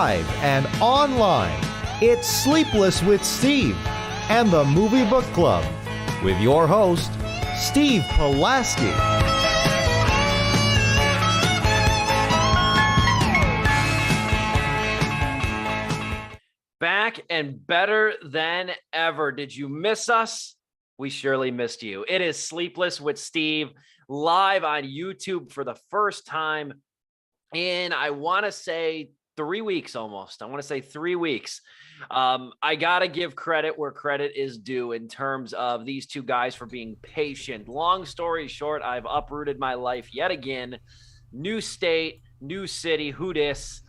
live and online. It's Sleepless with Steve and the Movie Book Club with your host, Steve Pulaski. Back and better than ever. Did you miss us? We surely missed you. It is Sleepless with Steve, live on YouTube for the first time in, I want to say, 3 weeks almost. I want to say 3 weeks. I got to give credit where credit is due in terms of these two guys for being patient. Long story short, I've uprooted my life yet again. New state, new city, who dis?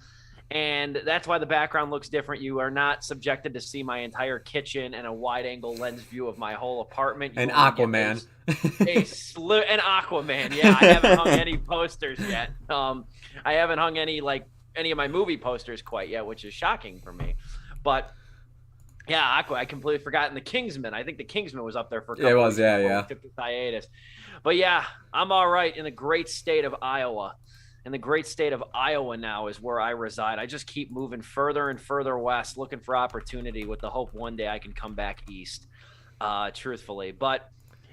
And that's why the background looks different. You are not subjected to see my entire kitchen and a wide-angle lens view of my whole apartment. An Aquaman. An Aquaman. Yeah, I haven't hung any posters yet. I haven't hung any of my movie posters quite yet, which is shocking for me. But yeah, I completely forgotten the Kingsman. I think the Kingsman was up there for a couple weeks. Yeah. Took the hiatus. But yeah, I'm all right in the great state of Iowa. And the great state of Iowa now is where I reside. I just keep moving further and further west, looking for opportunity with the hope one day I can come back east, truthfully. But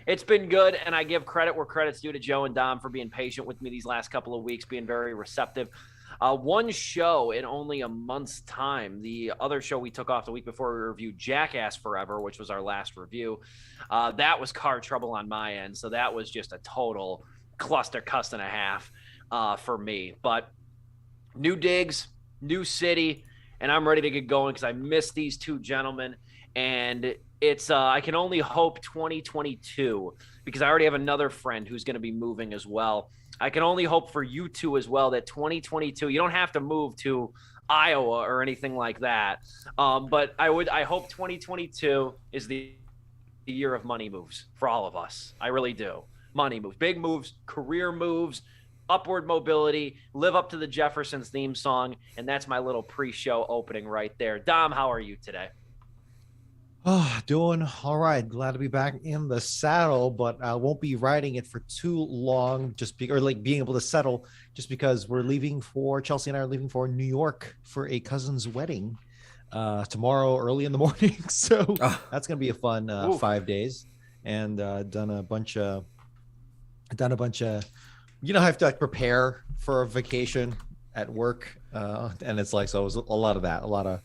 it's been good, and I give credit where credit's due to Joe and Dom for being patient with me these last couple of weeks, being very receptive. One show in only a month's time. The other show we took off the week before we reviewed Jackass Forever, which was our last review. That was car trouble on my end, so that was just a total cluster cuss and a half. For me, but new digs, new city, and I'm ready to get going because I miss these two gentlemen, and it's I can only hope 2022 because I already have another friend who's going to be moving as well. I can only hope for you two as well that 2022, you don't have to move to Iowa or anything like that, but I hope 2022 is the year of money moves for all of us. I really do. Money moves, big moves, career moves, upward mobility, live up to the Jeffersons theme song, and that's my little pre-show opening right there. Dom, how are you today? Oh, doing all right. Glad to be back in the saddle, but I won't be riding it for too long, being able to settle, just because Chelsea and I are leaving for New York for a cousin's wedding tomorrow early in the morning. So that's going to be a fun 5 days, and done a bunch of I have to prepare for a vacation at work, and it's so it was a lot of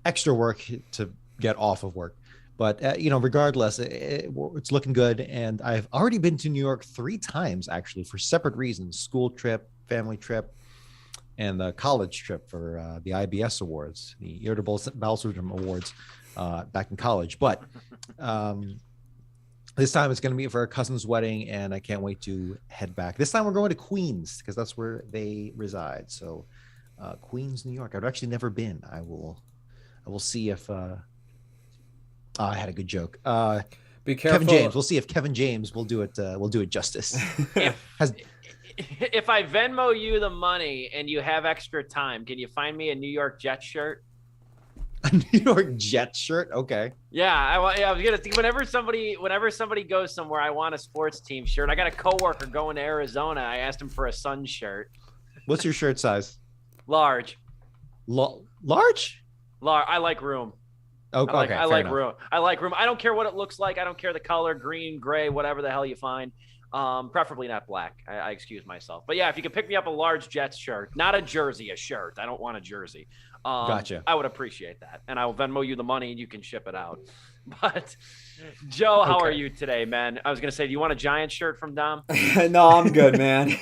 extra work to get off of work. But regardless, it's looking good, and I've already been to New York 3 times actually for separate reasons: school trip, family trip, and the college trip for the IBS Awards, the Irritable Bowel Syndrome Awards, back in college. But this time it's going to be for a cousin's wedding, and I can't wait to head back. This time we're going to Queens because that's where they reside. So Queens, New York. I've actually never been. I will see if I had a good joke. Be careful. Kevin James. We'll see if Kevin James will do it justice. If I Venmo you the money and you have extra time, can you find me a New York Jets shirt? A New York Jets shirt? Okay. Yeah, I was gonna think whenever somebody goes somewhere, I want a sports team shirt. I got a coworker going to Arizona. I asked him for a Suns shirt. What's your shirt size? Large. Large? I like room. Okay. I like room. I like room. I don't care what it looks like. I don't care the color, green, gray, whatever the hell you find. Preferably not black. I excuse myself. But yeah, if you could pick me up a large Jets shirt, not a jersey, a shirt. I don't want a jersey. Gotcha. I would appreciate that. And I will Venmo you the money and you can ship it out. But Joe, how are you today, man? I was going to say, do you want a Giants shirt from Dom? No, I'm good, man.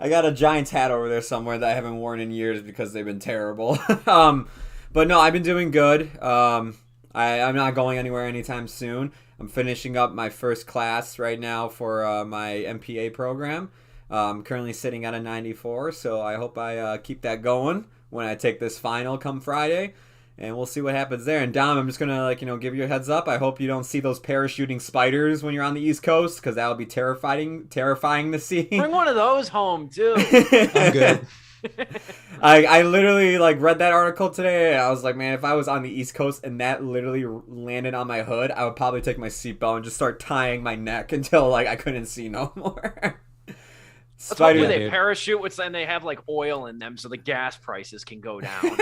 I got a Giants hat over there somewhere that I haven't worn in years because they've been terrible. But no, I've been doing good. I'm not going anywhere anytime soon. I'm finishing up my first class right now for my MPA program. I'm currently sitting at a 94, so I hope I keep that going when I take this final come Friday, and we'll see what happens there. And Dom, I'm just gonna give you a heads up. I hope you don't see those parachuting spiders when you're on the East Coast, because that would be terrifying to see. Bring one of those home too. I'm good. I literally read that article today, and I was like, man, if I was on the East Coast and that literally landed on my hood, I would probably take my seatbelt and just start tying my neck until I couldn't see no more. Hopefully they parachute with, and they have like oil in them so the gas prices can go down.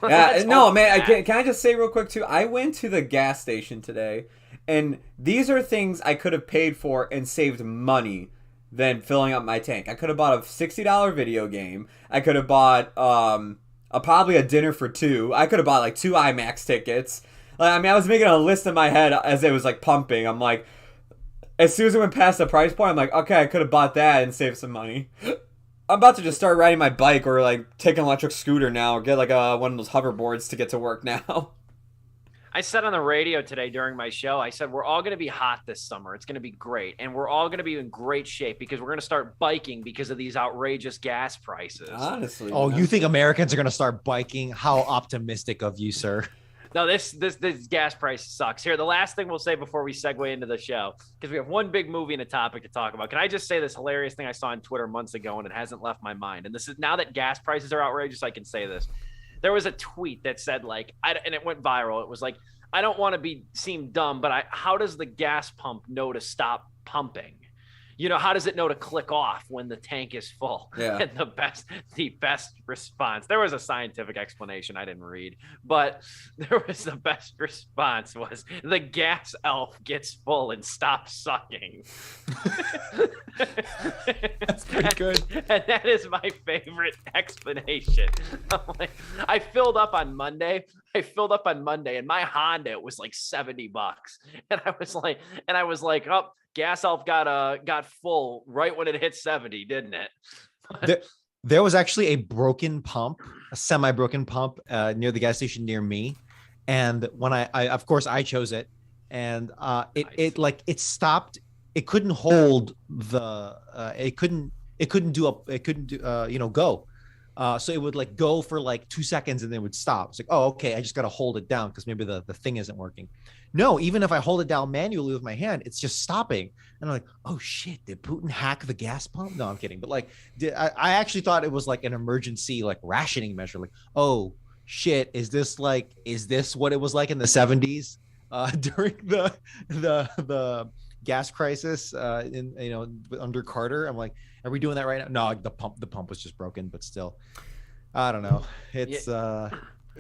No, man. Can I just say real quick too? I went to the gas station today, and these are things I could have paid for and saved money than filling up my tank. I could have bought a $60 video game. I could have bought probably a dinner for two. I could have bought like 2 IMAX tickets. I was making a list in my head as it was like pumping. I'm like, as soon as it went past the price point, I'm like, okay, I could have bought that and saved some money. I'm about to just start riding my bike or like take an electric scooter now or get like one of those hoverboards to get to work now. I said on the radio today during my show, I said, we're all going to be hot this summer. It's going to be great. And we're all going to be in great shape because we're going to start biking because of these outrageous gas prices. Honestly. Oh, you think Americans are going to start biking? How optimistic of you, sir. No, this gas price sucks. Here, the last thing we'll say before we segue into the show, because we have one big movie and a topic to talk about. Can I just say this hilarious thing I saw on Twitter months ago and it hasn't left my mind? And this is now that gas prices are outrageous, I can say this. There was a tweet that said and it went viral. It was like, I don't want to seem dumb, but how does the gas pump know to stop pumping? How does it know to click off when the tank is full? Yeah. And the best response, there was a scientific explanation I didn't read, but the best response was the gas elf gets full and stops sucking. That's pretty good. And that is my favorite explanation. I filled up on Monday and my Honda was like $70. And I was like, oh, gas elf got full right when it hit 70, didn't it? There was actually a semi-broken pump near the gas station near me, and when I of course I chose it, and it stopped. It couldn't hold the. It couldn't go. So it would like go for like 2 seconds and then it would stop. It's like, oh, okay, I just got to hold it down because maybe the thing isn't working. No, even if I hold it down manually with my hand, it's just stopping. And I'm like, oh shit, did Putin hack the gas pump? No, I'm kidding. But like, I actually thought it was like an emergency, like rationing measure. Like, oh shit, is this what it was like in the 70s during the gas crisis under Carter? I'm like, are we doing that right now? No, the pump was just broken, but still, I don't know. It's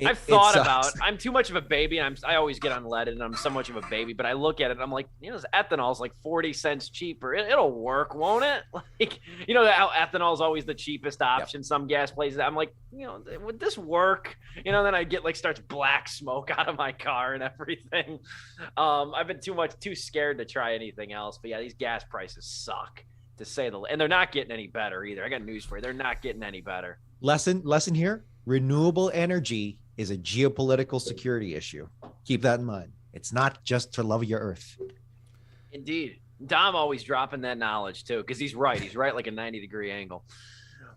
I've thought about. I'm too much of a baby, and I always get unleaded, and I'm so much of a baby. But I look at it, and I'm like, this ethanol is like 40 cents cheaper. It'll work, won't it? Like, how ethanol is always the cheapest option. Yep. Some gas places. I'm like, would this work? Then I get starts black smoke out of my car and everything. I've been too scared to try anything else. But yeah, these gas prices suck, to say the least. And they're not getting any better either. I got news for you. They're not getting any better. Lesson here. Renewable energy is a geopolitical security issue. Keep that in mind. It's not just to love your earth. Indeed. Dom always dropping that knowledge too, because he's right. He's right like a 90-degree angle.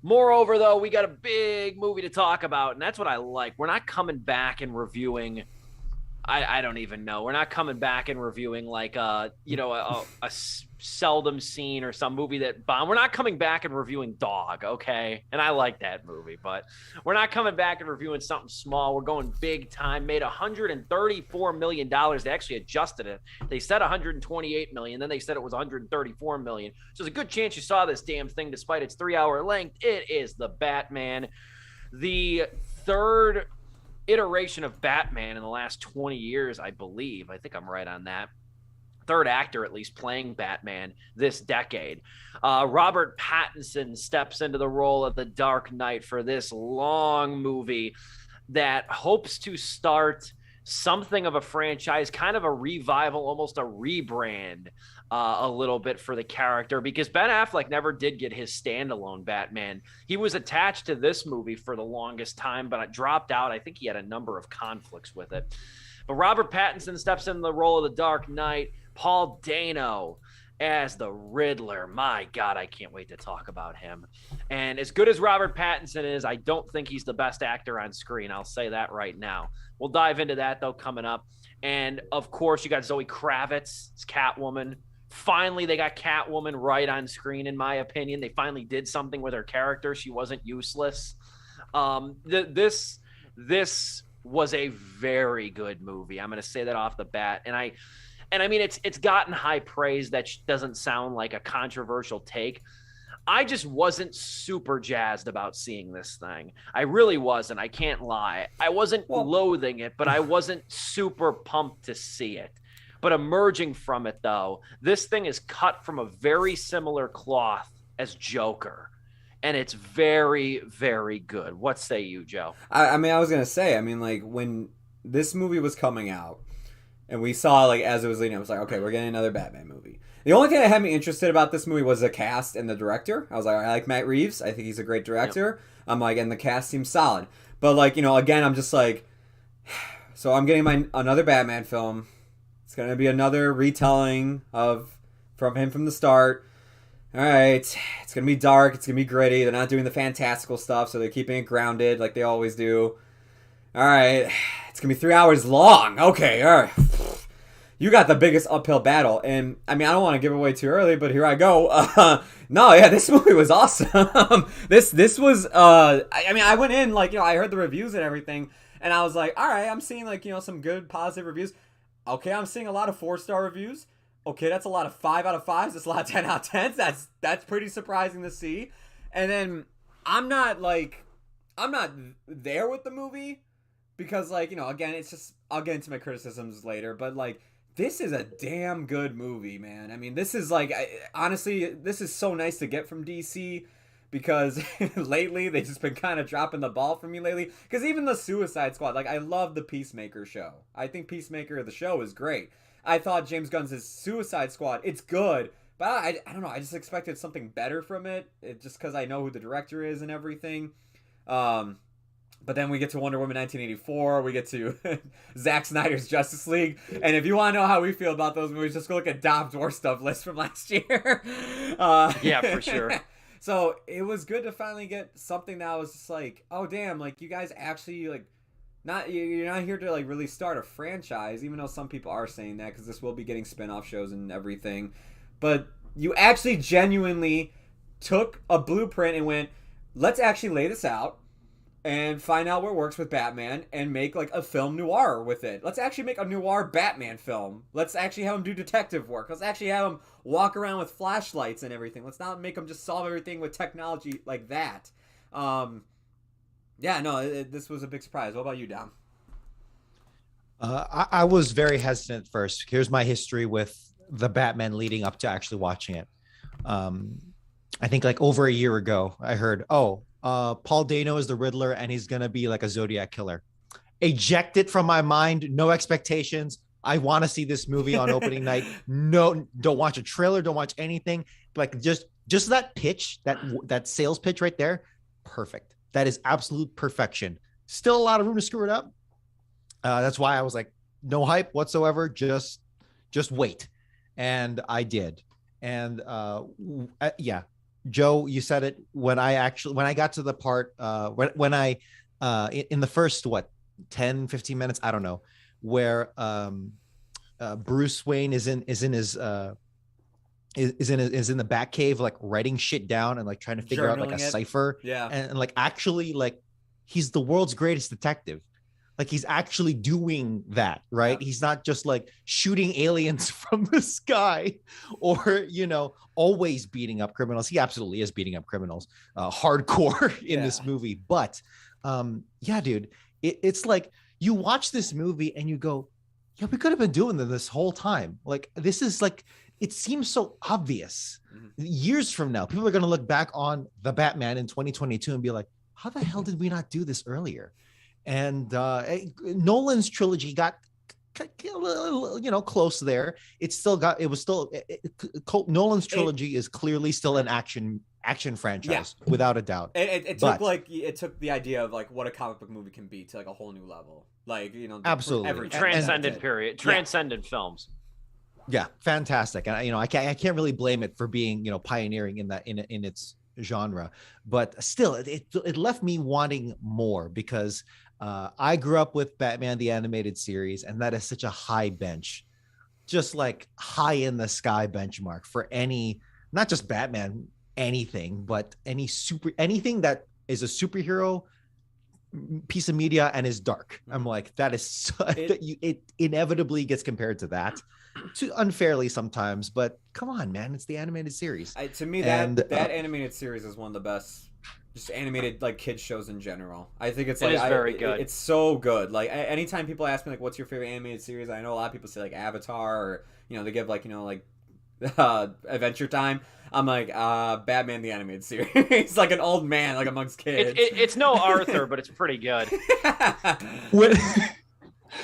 Moreover, though, we got a big movie to talk about, and that's what I like. We're not coming back and reviewing. I don't even know. We're not coming back and reviewing like a seldom seen or some movie that bombed. We're not coming back and reviewing Dog, okay? And I like that movie, but we're not coming back and reviewing something small. We're going big time. Made $134 million. They actually adjusted it. They said $128 million. Then they said it was $134 million. So there's a good chance you saw this damn thing despite its 3-hour length. It is The Batman. The third iteration of Batman in the last 20 years, I believe. I think I'm right on that. Third actor, at least, playing Batman this decade. Robert Pattinson steps into the role of the Dark Knight for this long movie that hopes to start something of a franchise, kind of a revival, almost a rebrand a little bit for the character, because Ben Affleck never did get his standalone Batman. He was attached to this movie for the longest time, but it dropped out. I think he had a number of conflicts with it. But Robert Pattinson steps in the role of the Dark Knight. Paul Dano as the Riddler. My God, I can't wait to talk about him. And as good as Robert Pattinson is, I don't think he's the best actor on screen. I'll say that right now. We'll dive into that, though, coming up. And, of course, you got Zoe Kravitz as Catwoman. Finally, they got Catwoman right on screen, in my opinion. They finally did something with her character. She wasn't useless. This was a very good movie. I'm going to say that off the bat. And And I mean, it's gotten high praise. That doesn't sound like a controversial take. I just wasn't super jazzed about seeing this thing. I really wasn't. I can't lie. I wasn't loathing it, but I wasn't super pumped to see it. But emerging from it, though, this thing is cut from a very similar cloth as Joker. And it's very, very good. What say you, Joe? I mean, I was going to say, I mean, like, when this movie was coming out, and we saw, like, as it was leading, I was like, okay, we're getting another Batman movie. The only thing that had me interested about this movie was the cast and the director. I was like, I like Matt Reeves. I think he's a great director. Yep. I'm like, and the cast seems solid. But, like, you know, again, I'm just like, so I'm getting another Batman film. It's going to be another retelling from him from the start. All right, it's going to be dark. It's going to be gritty. They're not doing the fantastical stuff, so they're keeping it grounded like they always do. All right, it's going to be 3 hours long. Okay, all right. You got the biggest uphill battle. And, I mean, I don't want to give away too early, but here I go. No, yeah, this movie was awesome. This was, I mean, I went in, like, you know, I heard the reviews and everything, and I was like, all right, I'm seeing, like, you know, some good positive reviews. Okay, I'm seeing a lot of 4-star reviews. Okay, that's a lot of 5 out of 5s. That's a lot of 10 out of 10s. That's pretty surprising to see. And then I'm not there with the movie because, like, you know, again, it's just, I'll get into my criticisms later, but, like, this is a damn good movie, man. I mean, this is, like, honestly, this is so nice to get from DC because lately they've just been kind of dropping the ball for me lately. Because even the Suicide Squad, like, I love the Peacemaker show. I think Peacemaker, the show, is great. I thought James Gunn's Suicide Squad, it's good, but I don't know, I just expected something better from it just because I know who the director is and everything. But then we get to Wonder Woman 1984, we get to Zack Snyder's Justice League, and if you want to know how we feel about those movies, just go look at Dom's War Stuff list from last year. Yeah, for sure. So it was good to finally get something that was just like, oh damn, like you guys actually like, you're not here to like really start a franchise, even though some people are saying that because this will be getting spin-off shows and everything. But you actually genuinely took a blueprint and went, let's actually lay this out and find out what works with Batman and make like a film noir with it. Let's actually make a noir Batman film. Let's actually have him do detective work. Let's actually have him walk around with flashlights and everything. Let's not make him just solve everything with technology like that. Yeah, no, this was a big surprise. What about you, Dom? I was very hesitant first. Here's my history with the Batman leading up to actually watching it. I think like over a year ago, I heard, Paul Dano is the Riddler and he's going to be like a Zodiac killer. Eject it from my mind. No expectations. I want to see this movie on opening night. No, don't watch a trailer. Don't watch anything. Like just that pitch, that sales pitch right there. Perfect. That is absolute perfection. Still a lot of room to screw it up. That's why I was like, no hype whatsoever. Just wait. And I did. And yeah, Joe, you said it when I got to the part when I in the first 10, 15 minutes, I don't know, where Bruce Wayne is in the Batcave, like writing shit down and like trying to figure out like a cipher. Yeah. And like actually like he's the world's greatest detective. Like he's actually doing that, right? Yeah. He's not just like shooting aliens from the sky or, you know, always beating up criminals. He absolutely is beating up criminals hardcore in this movie. But yeah, dude, it's like you watch this movie and you go, yeah, we could have been doing this whole time. Like this is like, it seems so obvious. Mm-hmm. Years from now, people are going to look back on the Batman in 2022 and be like, how the hell did we not do this earlier? And Nolan's trilogy got, you know, close there. Nolan's trilogy is clearly still an action franchise, without a doubt. It took the idea of like what a comic book movie can be to like a whole new level. Like, you know, absolutely transcendent films. Yeah, fantastic. And you know, I can't really blame it for being, you know, pioneering in that in its genre, but still, it left me wanting more because I grew up with Batman the Animated Series, and that is such a high bench, just like high in the sky benchmark for any, not just Batman, anything, but anything that is a superhero piece of media and is dark. I'm like, that is it inevitably gets compared to that, too unfairly sometimes, but come on, man, it's the animated series. To me, that animated series is one of the best, just animated like kids shows in general. I think it's like very good. It's so good. Like anytime people ask me like, what's your favorite animated series? I know a lot of people say like Avatar, or they give like like Adventure Time. I'm like, Batman the Animated Series. Like an old man, like amongst kids. It's no Arthur, but it's pretty good.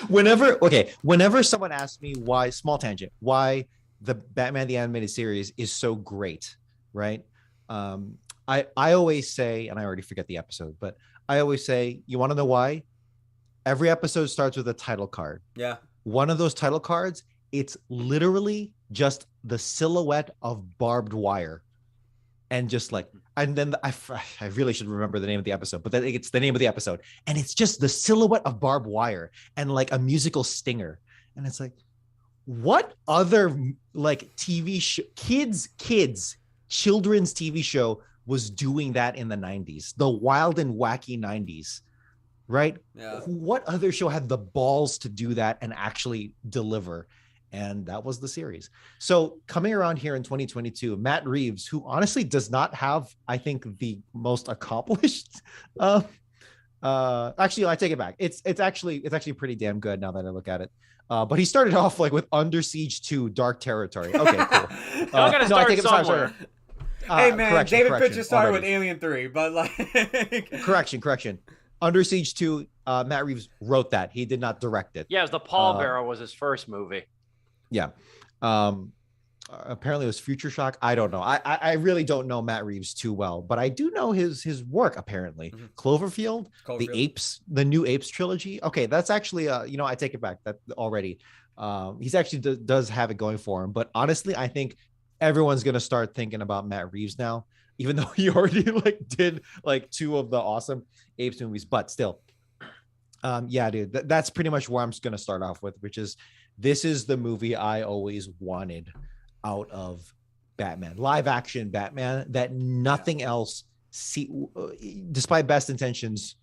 Whenever someone asks me why, small tangent, why the Batman the Animated Series is so great, right? I always say, and I already forget the episode, but I always say, you want to know why? Every episode starts with a title card. Yeah. One of those title cards, it's literally just the silhouette of barbed wire. And just like, and then I really should remember the name of the episode, but then it's the name of the episode. And it's just the silhouette of barbed wire and like a musical stinger. And it's like, what other like TV show, children's TV show was doing that in the 90s? The wild and wacky 90s, right? Yeah. What other show had the balls to do that and actually deliver? And that was the series. So coming around here in 2022, Matt Reeves, who honestly does not have, I think, the most accomplished. Actually, I take it back. It's actually pretty damn good now that I look at it. But he started off like with Under Siege 2, Dark Territory. Okay, cool. I gotta start somewhere. Hey man, David Fincher started with Alien 3, but like correction. Under Siege 2, Matt Reeves wrote that. He did not direct it. Yeah, it was the Pallbearer was his first movie. Yeah. Apparently it was Future Shock. I don't know. I really don't know Matt Reeves too well, but I do know his work apparently. Mm-hmm. Cloverfield, the Apes, the new Apes trilogy. Okay, that's actually I take it back that already. He's actually does have it going for him, but honestly, I think everyone's going to start thinking about Matt Reeves now, even though he already did 2 of the awesome Apes movies, but still. Yeah, dude, that's pretty much where I'm just going to start off with, which is, this is the movie I always wanted out of Batman, live action Batman, that nothing else, despite best intentions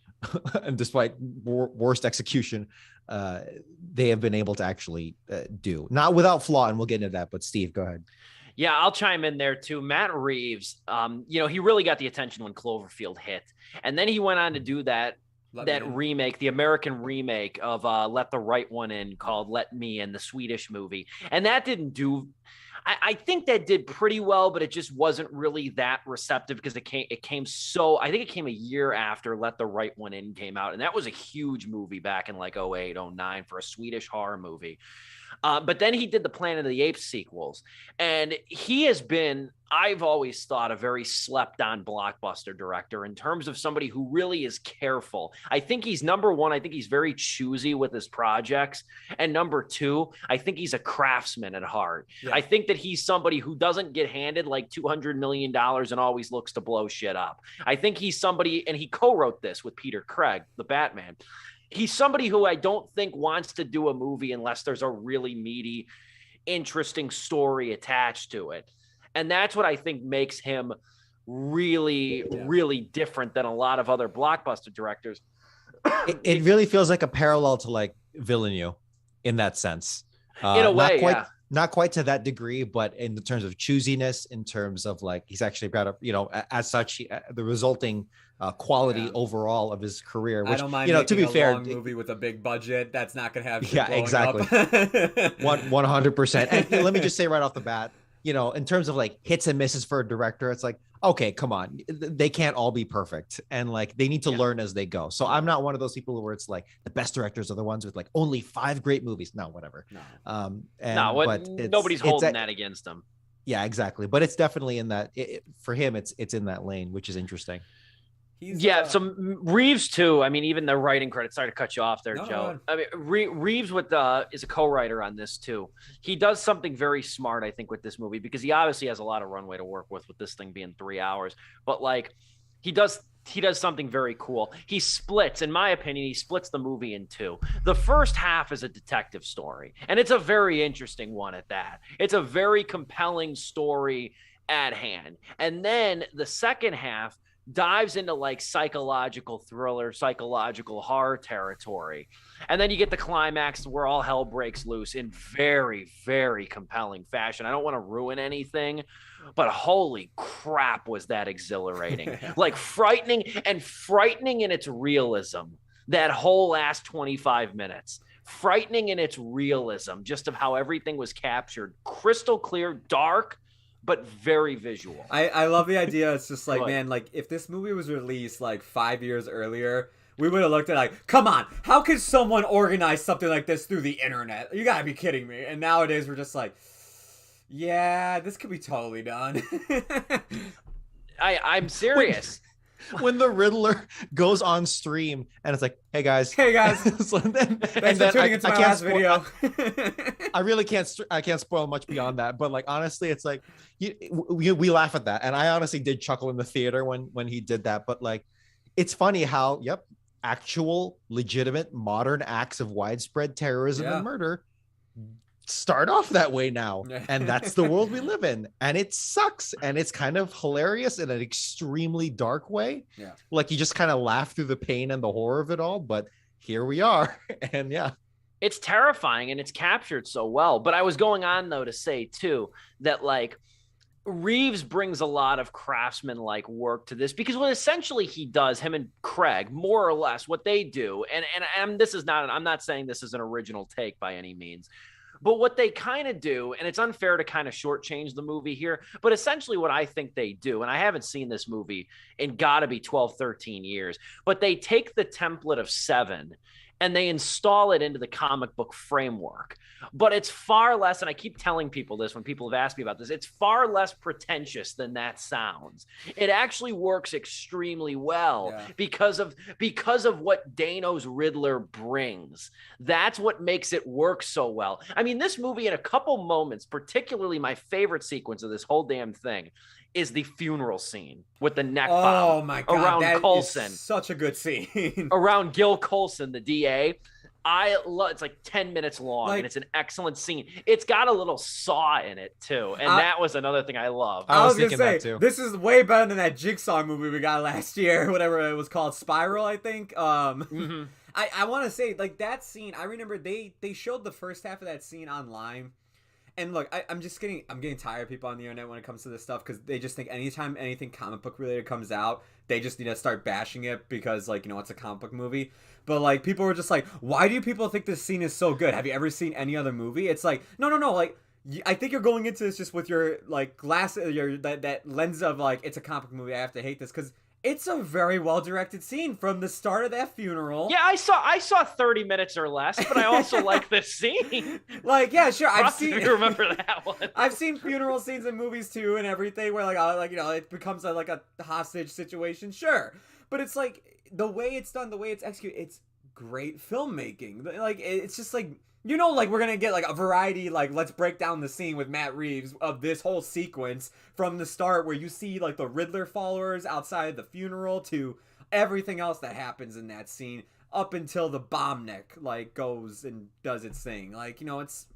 and despite worst execution, they have been able to actually do. Not without flaw, and we'll get into that, but Steve, go ahead. Yeah, I'll chime in there too. Matt Reeves, he really got the attention when Cloverfield hit. And then he went on to do that remake, the American remake of Let the Right One In, called Let Me In, the Swedish movie. And that didn't do, I think that did pretty well, but it just wasn't really that receptive because I think it came a year after Let the Right One In came out. And that was a huge movie back in 2008, 2009 for a Swedish horror movie. But then he did the Planet of the Apes sequels, and he has been, I've always thought, a very slept on blockbuster director in terms of somebody who really is careful. I think he's number one. I think he's very choosy with his projects. And number two, I think he's a craftsman at heart. Yeah. I think that he's somebody who doesn't get handed like $200 million and always looks to blow shit up. I think he's somebody, and he co-wrote this with Peter Craig, the Batman. He's somebody who I don't think wants to do a movie unless there's a really meaty, interesting story attached to it. And that's what I think makes him really, really different than a lot of other blockbuster directors. It really feels like a parallel to Villeneuve in that sense. In a way, not quite to that degree, but in the terms of choosiness, in terms of he's actually got as such, the resulting quality overall of his career. Which, I don't mind. To be fair, long movie with a big budget that's not going to have. Exactly. 100%. And let me just say right off the bat, in terms of hits and misses for a director, it's okay, come on, they can't all be perfect, and they need to learn as they go. So I'm not one of those people where it's the best directors are the ones with only 5 great movies. No, whatever. No. But nobody's holding that against them. Yeah, exactly. But it's definitely in that. For him, it's in that lane, which is interesting. So Reeves too. I mean, even the writing credits. Sorry to cut you off there, Joe. I mean, Reeves is a co-writer on this too. He does something very smart, I think, with this movie, because he obviously has a lot of runway to work with this thing being 3 hours. But he does something very cool. In my opinion, he splits the movie in 2. The first half is a detective story, and it's a very interesting one at that. It's a very compelling story at hand. And then the second half dives into like psychological thriller, psychological horror territory. And then you get the climax where all hell breaks loose in very, very compelling fashion. I don't want to ruin anything, but holy crap, was that exhilarating. Like frightening in its realism. That whole last 25 minutes. Frightening in its realism, just of how everything was captured. Crystal clear, dark, but very visual. I love the idea. It's just like, man, like if this movie was released like 5 years earlier, we would have looked at like, come on, how could someone organize something like this through the internet? You gotta be kidding me. And nowadays we're just like, yeah, this could be totally done. I'm serious. When the Riddler goes on stream and it's like, hey guys, thanks for tuning into my last video. I really can't spoil much beyond that, but like honestly, it's like we laugh at that, and I honestly did chuckle in the theater when he did that. But like, it's funny how actual legitimate modern acts of widespread terrorism and murder start off that way now, and that's the world we live in, and it sucks, and it's kind of hilarious in an extremely dark way. Like you just kind of laugh through the pain and the horror of it all, but here we are. And it's terrifying, and it's captured so well. But I was going on though to say too that like Reeves brings a lot of craftsman-like work to this, because what essentially he does, him and Craig, more or less what they do, and this is not, I'm not saying this is an original take by any means, but what they kind of do, and it's unfair to kind of shortchange the movie here, but essentially what I think they do, and I haven't seen this movie in gotta be 12, 13 years, but they take the template of Seven and they install it into the comic book framework. But it's far less, and I keep telling people this when people have asked me about this, it's far less pretentious than that sounds. It actually works extremely well because of what Dano's Riddler brings. That's what makes it work so well. I mean, this movie in a couple moments, particularly my favorite sequence of this whole damn thing, is the funeral scene with the neck bomb. Oh my God, around that Coulson. is such a good scene. Around Gil Coulson, the DA. I love, it's like 10 minutes long, and it's an excellent scene. It's got a little saw in it too, and that was another thing I love. I was gonna say, this is way better than that Jigsaw movie we got last year, whatever it was called, Spiral, I think. I want to say, like, that scene, I remember they showed the first half of that scene online. And look, I'm getting tired of people on the internet when it comes to this stuff, because they just think anytime anything comic book related comes out, they just need to start bashing it because, like, you know, it's a comic book movie. But like, people were just like, why do people think this scene is so good? Have you ever seen any other movie? It's like, no. Like, I think you're going into this just with your like that lens of like, it's a comic book movie, I have to hate this, because it's a very well-directed scene from the start of that funeral. Yeah, I saw 30 minutes or less, but I also like this scene. Like, yeah, sure, I've seen. You remember that one? I've seen funeral scenes in movies too, and everything where like you know, it becomes like a hostage situation, sure. But it's like the way it's done, the way it's executed, it's great filmmaking. Like, it's just like, you know, like, we're gonna get like a variety, like, let's break down the scene with Matt Reeves of this whole sequence from the start where you see like the Riddler followers outside the funeral to everything else that happens in that scene up until the bomb neck like goes and does its thing. Like, you know, it's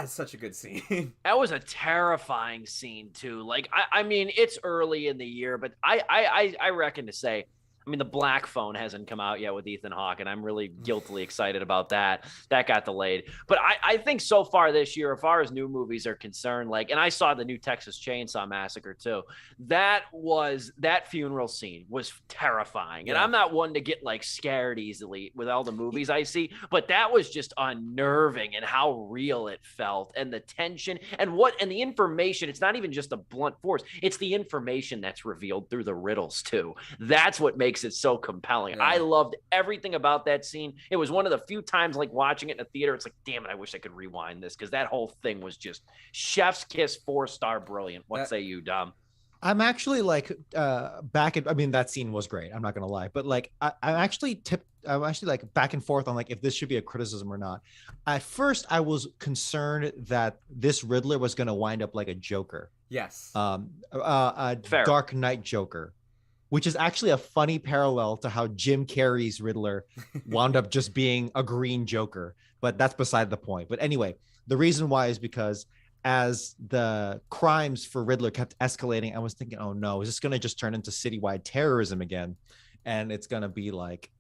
such a good scene. That was a terrifying scene too. Like, I mean, it's early in the year, but I reckon to say, I mean, the Black Phone hasn't come out yet with Ethan Hawke, and I'm really guiltily excited about that. That got delayed. But I think so far this year, as far as new movies are concerned, like, and I saw the new Texas Chainsaw Massacre too. That funeral scene was terrifying. And I'm not one to get like scared easily with all the movies I see, but that was just unnerving, and how real it felt, and the tension and the information. It's not even just a blunt force. It's the information that's revealed through the riddles too. That's what makes it so compelling. I loved everything about that scene. It was one of the few times like watching it in a theater, it's like, damn it, I wish I could rewind this, because that whole thing was just chef's kiss, 4-star brilliant. What say you, Dom? I'm actually like I mean, that scene was great, I'm not gonna lie, but like I'm actually like back and forth on like if this should be a criticism or not. At first I was concerned that this Riddler was gonna wind up like a Joker. Yes. A Dark Knight Joker, which is actually a funny parallel to how Jim Carrey's Riddler wound up just being a green Joker. But that's beside the point. But anyway, the reason why is because as the crimes for Riddler kept escalating, I was thinking, oh no, is this going to just turn into citywide terrorism again? And it's going to be like,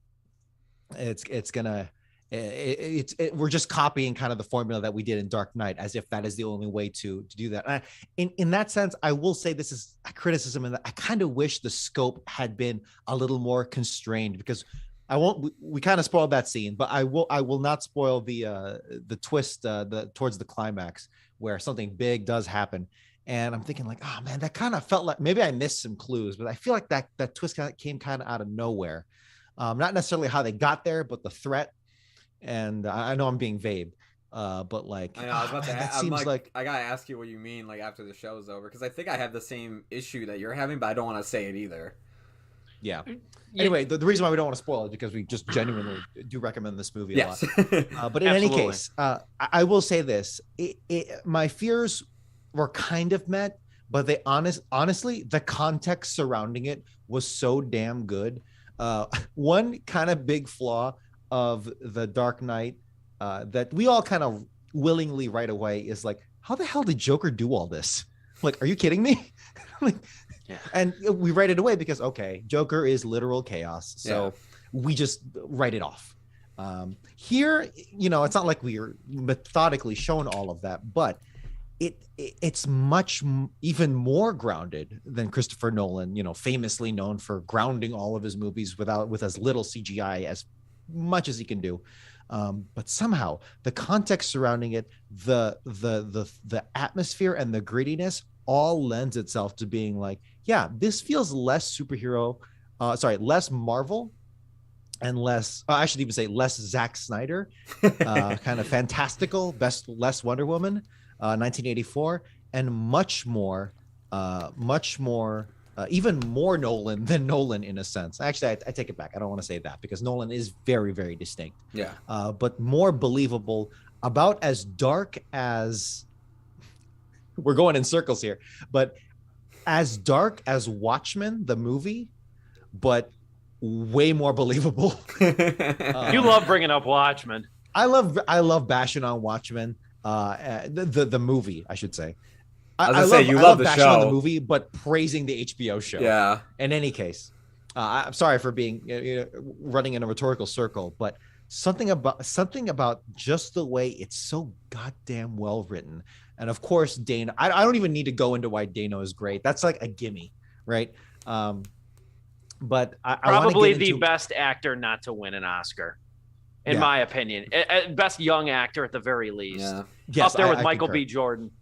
we're just copying kind of the formula that we did in Dark Knight, as if that is the only way to do that. In that sense, I will say this is a criticism, and I kind of wish the scope had been a little more constrained, because we kind of spoiled that scene, but I will not spoil the twist towards the climax where something big does happen. And I'm thinking like, oh man, that kind of felt like maybe I missed some clues, but I feel like that twist came kind of out of nowhere. Not necessarily how they got there, but the threat. And I know I'm being vague, but like, I know, I was about to that I'm seems like I gotta ask you what you mean, like after the show's over, because I think I have the same issue that you're having, but I don't want to say it either. Yeah. Anyway, the reason why we don't want to spoil it is because we just genuinely do recommend this movie a lot. But in any case, I will say this: my fears were kind of met, but they honestly, the context surrounding it was so damn good. One kind of big flaw of the Dark Knight that we all kind of willingly right away is like, how the hell did Joker do all this? Like, are you kidding me? Like, yeah. And we write it away because, okay, Joker is literal chaos. So we just write it off. Here, it's not like we are methodically shown all of that, but it's much even more grounded than Christopher Nolan, famously known for grounding all of his movies with as little CGI as much as he can do. But somehow the context surrounding it, the atmosphere and the grittiness all lends itself to being like, yeah, this feels less less Marvel and less, I should even say less Zack Snyder, kind of fantastical, less Wonder Woman, 1984, and much more, even more Nolan than Nolan in a sense. Actually, I take it back. I don't want to say that, because Nolan is very, very distinct. Yeah. But more believable, about as dark as, we're going in circles here, but as dark as Watchmen, the movie, but way more believable. You love bringing up Watchmen. I love bashing on Watchmen, the movie, I should say. I love the show, on the movie, but praising the HBO show. Yeah. In any case, I'm sorry for being running in a rhetorical circle, but something about just the way it's so goddamn well written. And of course, Dano. I don't even need to go into why Dano is great. That's like a gimme, right? But I probably the best actor not to win an Oscar, in my opinion. Best young actor at the very least. Yeah. Yes, up there with Michael B. Jordan.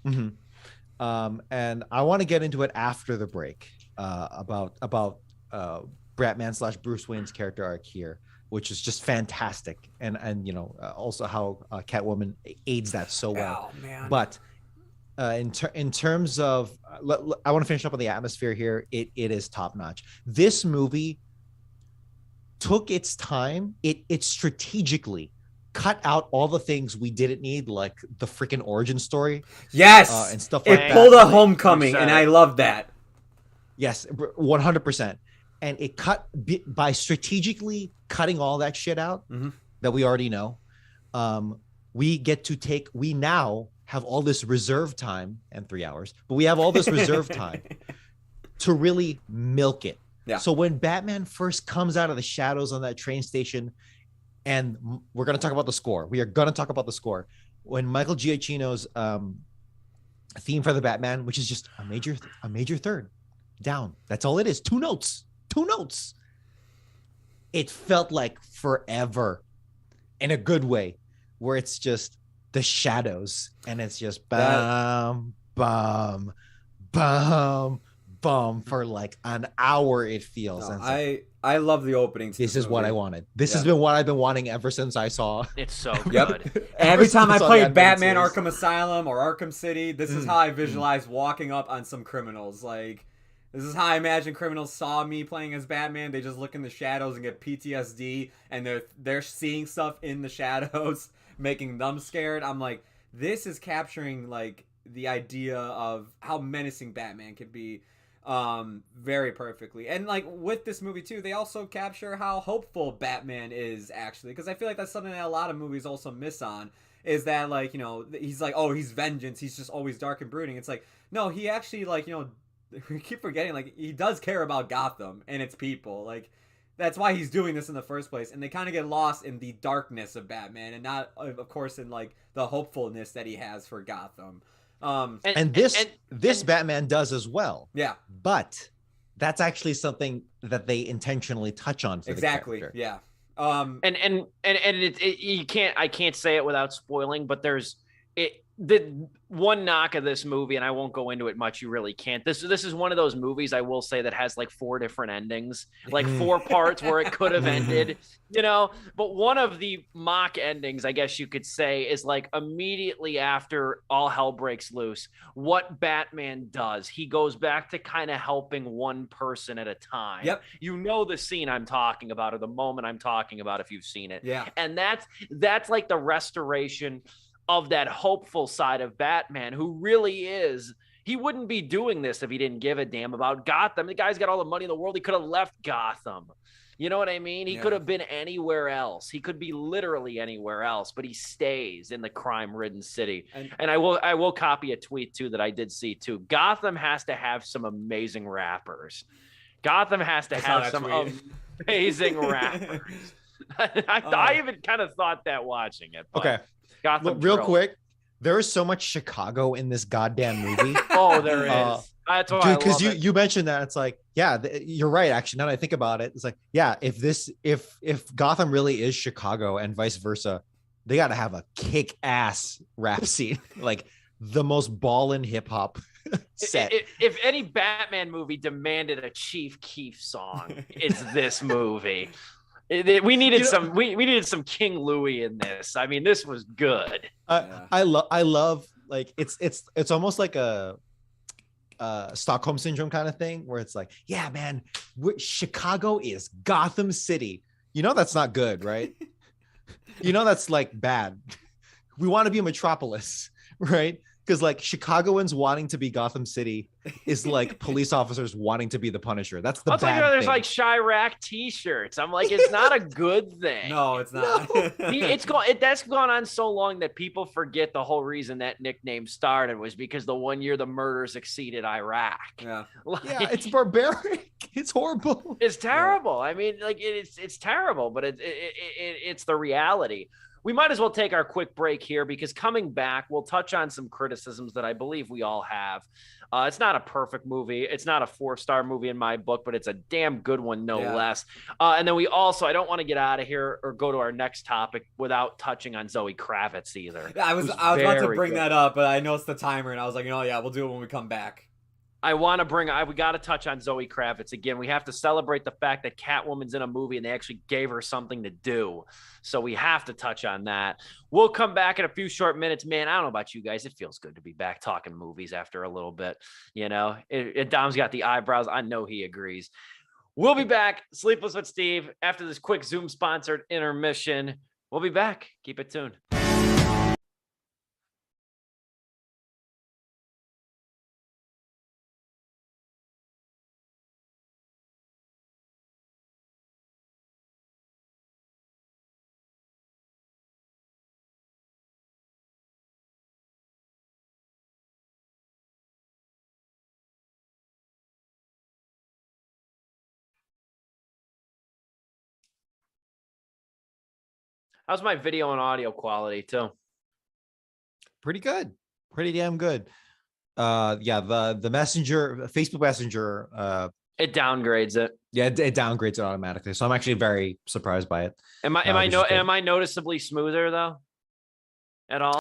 Mm-hmm. And I want to get into it after the break about Batman / Bruce Wayne's character arc here, which is just fantastic, and also how Catwoman aids that so well. Oh, man. But in terms of, I want to finish up on the atmosphere here. It is top notch. This movie took its time. It strategically cut out all the things we didn't need, like the freaking origin story. Yes, and stuff like that. It pulled a Homecoming, and I love that. Yes, 100%. And it cut by strategically cutting all that shit out that we already know. We now have all this reserve time, and 3 hours, but we have all this reserve time to really milk it. Yeah. So when Batman first comes out of the shadows on that train station, and we're going to talk about the score. We are going to talk about the score. When Michael Giacchino's theme for the Batman, which is just a major third down. That's all it is. Two notes. It felt like forever, in a good way, where it's just the shadows and it's just bum, bum, bum, bum for like an hour. It feels. No, I love the opening. This is what I wanted. This has been what I've been wanting ever since I saw. It's so good. Every time I played Batman Arkham Asylum or Arkham City, this is how I visualize walking up on some criminals. Like, this is how I imagine criminals saw me playing as Batman. They just look in the shadows and get PTSD, and they're seeing stuff in the shadows, making them scared. I'm like, this is capturing like the idea of how menacing Batman could be very perfectly. And like with this movie too, they also capture how hopeful Batman is, actually, because I feel like that's something that a lot of movies also miss on. is that like, he's like, oh, he's vengeance, he's just always dark and brooding. It's like, no, he actually like, we keep forgetting, like, he does care about Gotham and its people. Like, that's why he's doing this in the first place. And they kind of get lost in the darkness of Batman and not, of course, in like the hopefulness that he has for Gotham. And this Batman does as well. Yeah. But that's actually something that they intentionally touch on for exactly. the character. Yeah. I can't say it without spoiling, but the one knock of this movie, and I won't go into it much. You really can't. This is one of those movies, I will say, that has like 4 different endings, like 4 parts where it could have ended, but one of the mock endings, I guess you could say, is like immediately after all hell breaks loose, what Batman does. He goes back to kind of helping one person at a time. Yep. The scene I'm talking about, or the moment I'm talking about, if you've seen it. Yeah. And that's like the restoration of that hopeful side of Batman, who really is, he wouldn't be doing this if he didn't give a damn about Gotham. The guy's got all the money in the world. He could have left Gotham. You know what I mean? He could have been anywhere else. He could be literally anywhere else, but he stays in the crime-ridden city. And I will copy a tweet too that I did see too. Gotham has to have some amazing rappers. Gotham has to have some amazing rappers. I even kind of thought that watching it. Okay. Gotham real quick, there is so much Chicago in this goddamn movie. Oh, there is. That's why, dude, because you mentioned that, it's like, yeah, you're right. Actually, now that I think about it, it's like, yeah, if Gotham really is Chicago and vice versa, they got to have a kick-ass rap scene, like the most ballin' hip hop set. If any Batman movie demanded a Chief Keef song, it's this movie. We needed some King Louis in this. I mean, this was good. I love like it's almost like a Stockholm syndrome kind of thing, where it's like, yeah, man, Chicago is Gotham City. That's not good, right? That's like bad. We want to be a metropolis, right? Because like Chicagoans wanting to be Gotham City is like police officers wanting to be the Punisher. That's the bad thing. There's like Chirac T-shirts. I'm like, it's not a good thing. No, it's not. No. That's gone on so long that people forget the whole reason that nickname started was because the one year the murders exceeded Iraq. Yeah, yeah, it's barbaric. It's horrible. It's terrible. Yeah. I mean, like it's terrible, but it's the reality. We might as well take our quick break here because coming back, we'll touch on some criticisms that I believe we all have. It's not a perfect movie. It's not a 4-star movie in my book, but it's a damn good one, no less. And then we also, I don't want to get out of here or go to our next topic without touching on Zoe Kravitz either. Yeah, I was about to bring that up, but I noticed the timer and I was like, we'll do it when we come back. We got to touch on Zoe Kravitz again. We have to celebrate the fact that Catwoman's in a movie and they actually gave her something to do. So we have to touch on that. We'll come back in a few short minutes. Man, I don't know about you guys. It feels good to be back talking movies after a little bit. Dom's got the eyebrows. I know he agrees. We'll be back. Sleepless with Steve after this quick Zoom-sponsored intermission. We'll be back. Keep it tuned. How's my video and audio quality too? Pretty good. Pretty damn good. The Messenger, Facebook Messenger, it downgrades it. Yeah, it downgrades it automatically. So I'm actually very surprised by it. Am I noticeably smoother though? At all?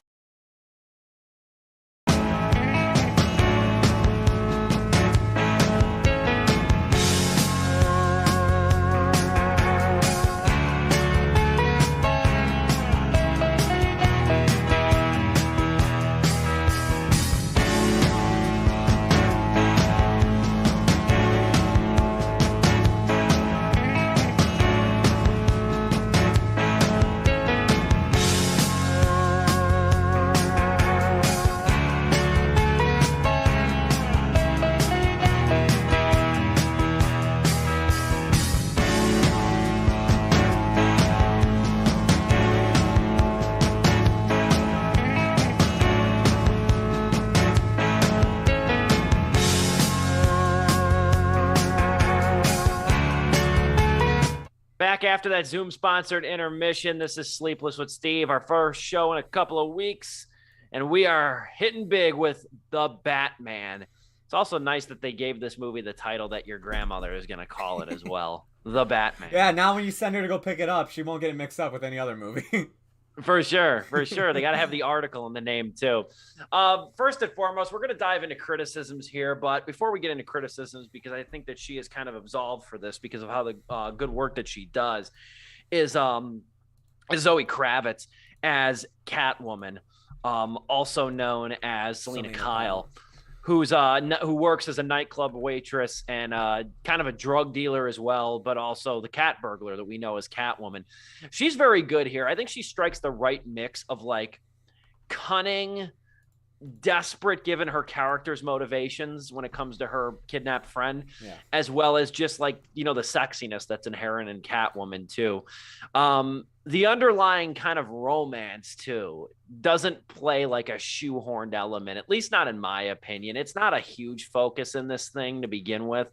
back after that Zoom-sponsored intermission. This is Sleepless with Steve, our first show in a couple of weeks, and we are hitting big with The Batman. It's also nice that they gave this movie the title that your grandmother is going to call it as well, The Batman. Yeah, now when you send her to go pick it up, she won't get it mixed up with any other movie. For sure. They got to have the article in the name, too. First and foremost, we're going to dive into criticisms here. But before we get into criticisms, because I think that she is kind of absolved for this because of how the good work that she does, is Zoe Kravitz as Catwoman, also known as Selena Kyle. Who works as a nightclub waitress and kind of a drug dealer as well, but also the cat burglar that we know as Catwoman. She's very good here. I think she strikes the right mix of like cunning, desperate given her character's motivations when it comes to her kidnapped friend, as well as just like, the sexiness that's inherent in Catwoman too. The underlying kind of romance too doesn't play like a shoehorned element, at least not in my opinion. It's not a huge focus in this thing to begin with.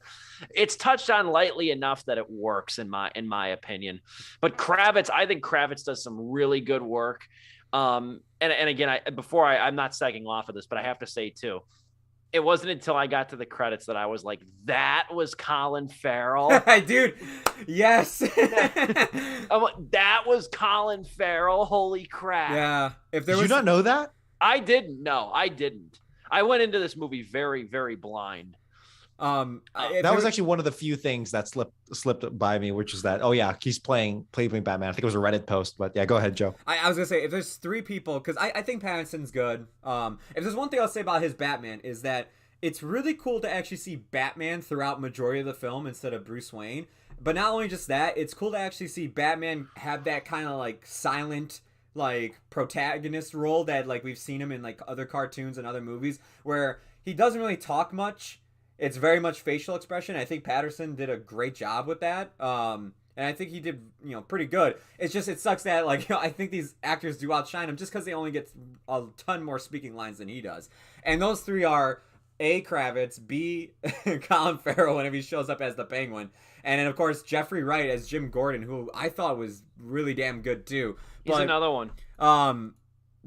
It's touched on lightly enough that it works in my opinion. But I think Kravitz does some really good work. And again, I'm not sagging off of this, but I have to say too, it wasn't until I got to the credits that I was like, that was Colin Farrell. Dude, yes. That was Colin Farrell. Holy crap. Yeah. Did you not know that? I didn't. No, I didn't. I went into this movie very, very blind. That was actually one of the few things that slipped by me, which is that, he's playing Batman. I think it was a Reddit post, but yeah, go ahead, Joe. I was gonna say, if there's three people, because I think Pattinson's good. If there's one thing I'll say about his Batman is that it's really cool to actually see Batman throughout majority of the film instead of Bruce Wayne. But not only just that, it's cool to actually see Batman have that kind of like silent like protagonist role that like we've seen him in like other cartoons and other movies where he doesn't really talk much. It's very much facial expression. I think Patterson did a great job with that. And I think he did, pretty good. It's just, it sucks that, like, I think these actors do outshine him just because they only get a ton more speaking lines than he does. And those three are A, Kravitz, B, Colin Farrell whenever he shows up as the Penguin. And then, of course, Jeffrey Wright as Jim Gordon, who I thought was really damn good, too. He's another one.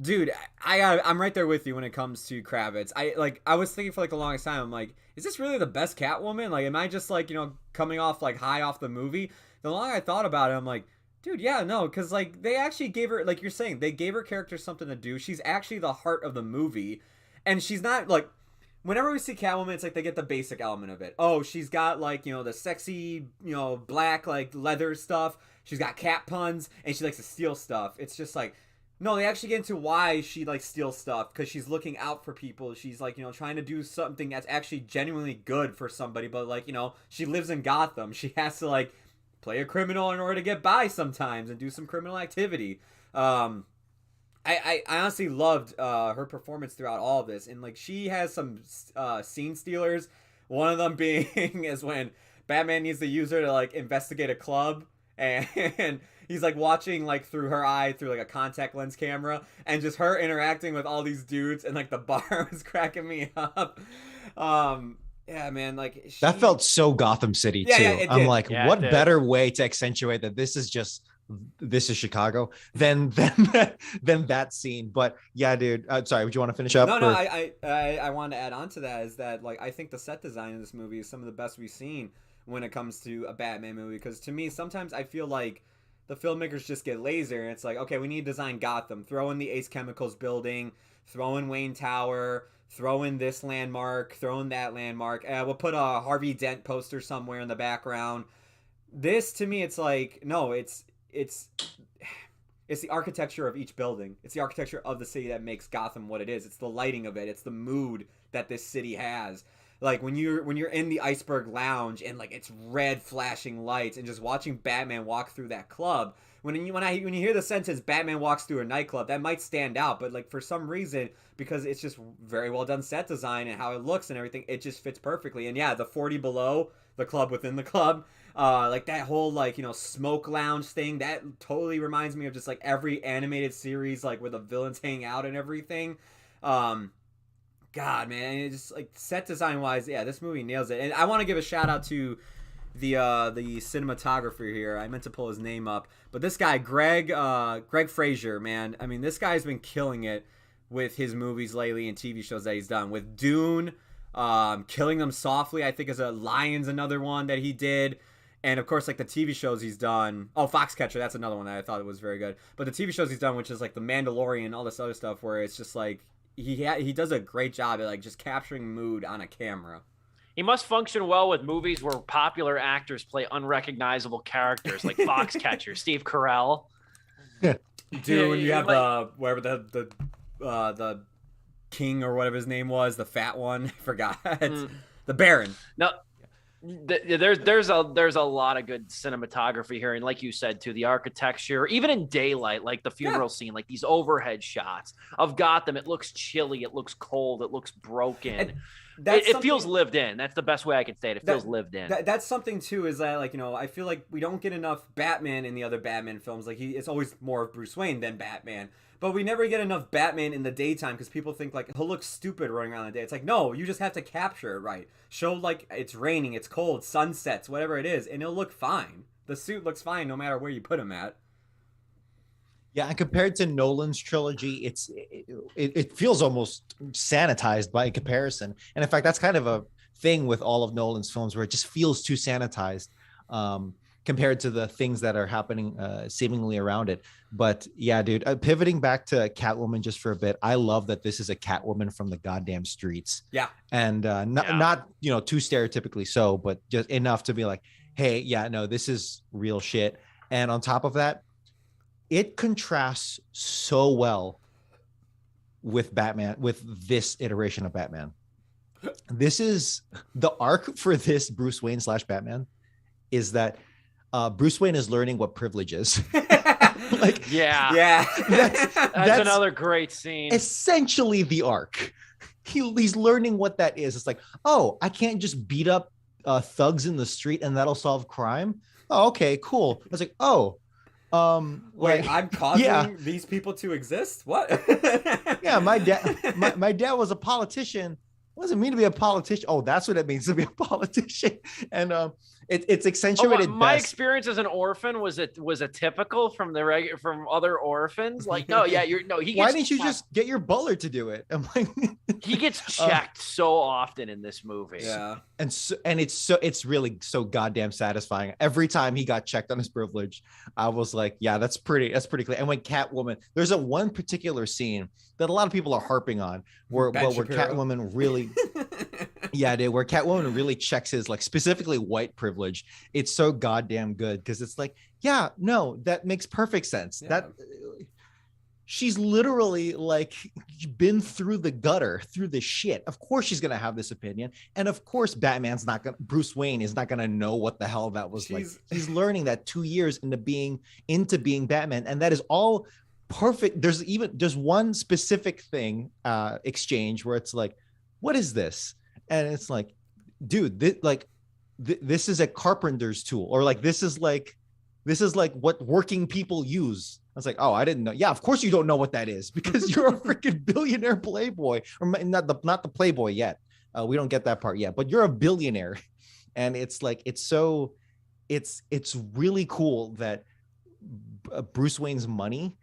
Dude, I'm right there with you when it comes to Kravitz. I was thinking for like the longest time, I'm like, is this really the best Catwoman? Like, am I just like, coming off like high off the movie? The longer I thought about it, I'm like, dude, yeah, no, because like they actually gave her, like you're saying, they gave her character something to do. She's actually the heart of the movie, and she's not like, whenever we see Catwoman, it's like they get the basic element of it. Oh, she's got like, the sexy, black like leather stuff. She's got cat puns, and she likes to steal stuff. It's just like, no, they actually get into why she like steals stuff, because she's looking out for people. She's like, trying to do something that's actually genuinely good for somebody, but like, she lives in Gotham. She has to like play a criminal in order to get by sometimes and do some criminal activity. I honestly loved her performance throughout all of this, and like she has some scene stealers. One of them being is when Batman needs to use her to like investigate a club, and he's like watching like through her eye through like a contact lens camera, and just her interacting with all these dudes, and like the bar was cracking me up. Yeah, man, like that felt so Gotham City too. Yeah, I'm like, what better way to accentuate that this is Chicago than that scene. But yeah, dude, sorry, would you want to finish up? No, I wanted to add on to that is that like I think the set design in this movie is some of the best we've seen when it comes to a Batman movie, because to me sometimes I feel like the filmmakers just get lazier, and it's like, okay, we need to design Gotham, throw in the Ace Chemicals building, throw in Wayne Tower, throw in this landmark, throw in that landmark, we'll put a Harvey Dent poster somewhere in the background. This to me, it's like, no, it's the architecture of each building. It's the architecture of the city that makes Gotham what it is. It's the lighting of it. It's the mood that this city has. Like when you're in the Iceberg Lounge and like it's red flashing lights, and just watching Batman walk through that club. When you hear the sentence "Batman walks through a nightclub," that might stand out, but like for some reason, because it's just very well done set design and how it looks and everything, it just fits perfectly. And yeah, the 40 below, the club within the club, like that whole like smoke lounge thing, that totally reminds me of just like every animated series like where the villains hang out and everything. God, man, it's just like set design wise, yeah, this movie nails it. And I want to give a shout out to the cinematographer here. I meant to pull his name up, but this guy Greg Fraser, man. I mean, this guy's been killing it with his movies lately and TV shows that he's done. With Dune, Killing Them Softly, I think is a Lion's another one that he did. And of course, like the TV shows he's done. Oh, Foxcatcher, that's another one that I thought was very good. But the TV shows he's done, which is like The Mandalorian, all this other stuff, where it's just like he does a great job at like just capturing mood on a camera. He must function well with movies where popular actors play unrecognizable characters, like Foxcatcher, Steve Carell. Dude, you have whatever the king or whatever his name was, the fat one. I forgot. The Baron. No. There's a lot of good cinematography here, and like you said too, the architecture, even in daylight, like the funeral scene, like these overhead shots of Gotham, it looks chilly, it looks cold, it looks broken. It feels lived in. That's the best way I can say it. It feels lived in. That's something too. Is that like, you know, I feel like we don't get enough Batman in the other Batman films. Like it's always more of Bruce Wayne than Batman. But we never get enough Batman in the daytime because people think like he'll look stupid running around in the day. It's like, no, you just have to capture it right. Show like it's raining, it's cold, sunsets, whatever it is, and it'll look fine. The suit looks fine no matter where you put him at. Yeah, and compared to Nolan's trilogy, it feels almost sanitized by comparison. And in fact, that's kind of a thing with all of Nolan's films where it just feels too sanitized compared to the things that are happening seemingly around it. But yeah, dude, pivoting back to Catwoman just for a bit, I love that this is a Catwoman from the goddamn streets. Yeah. And not you know, too stereotypically so, but just enough to be like, hey, yeah, no, this is real shit. And on top of that, it contrasts so well with Batman, with this iteration of Batman. This is the arc for this Bruce Wayne / Batman is that Bruce Wayne is learning what privilege is. Like, yeah. That's another great scene. Essentially the arc. He's learning what that is. It's like, oh, I can't just beat up thugs in the street and that'll solve crime. Oh, okay, cool. I was like, oh, wait, I'm causing these people to exist? What? Yeah, my dad was a politician. What does it mean to be a politician? Oh, that's what it means to be a politician. And it's accentuated. My experience as an orphan was a typical from from other orphans. Like, no, yeah, why didn't you just get your butler to do it? I'm like, he gets checked so often in this movie. Yeah, and it's really so goddamn satisfying. Every time he got checked on his privilege, I was like, yeah, that's pretty clear. And when Catwoman, there's one particular scene that a lot of people are harping on where Catwoman really where Catwoman really checks his, like, specifically white privilege. It's so goddamn good because it's like, yeah, no, that makes perfect sense. Yeah. That she's literally like been through the gutter, through the shit. Of course she's gonna have this opinion, and of course Bruce Wayne is not gonna know what the hell that was like. He's learning that 2 years into being Batman, and that is all perfect. There's one specific thing exchange where it's like, what is this? And it's like, dude, this is a carpenter's tool, or like this is like what working people use. I was like, oh, I didn't know. Yeah, of course you don't know what that is because you're a freaking billionaire playboy, or not the playboy yet. We don't get that part yet, but you're a billionaire, and it's like it's really cool that Bruce Wayne's money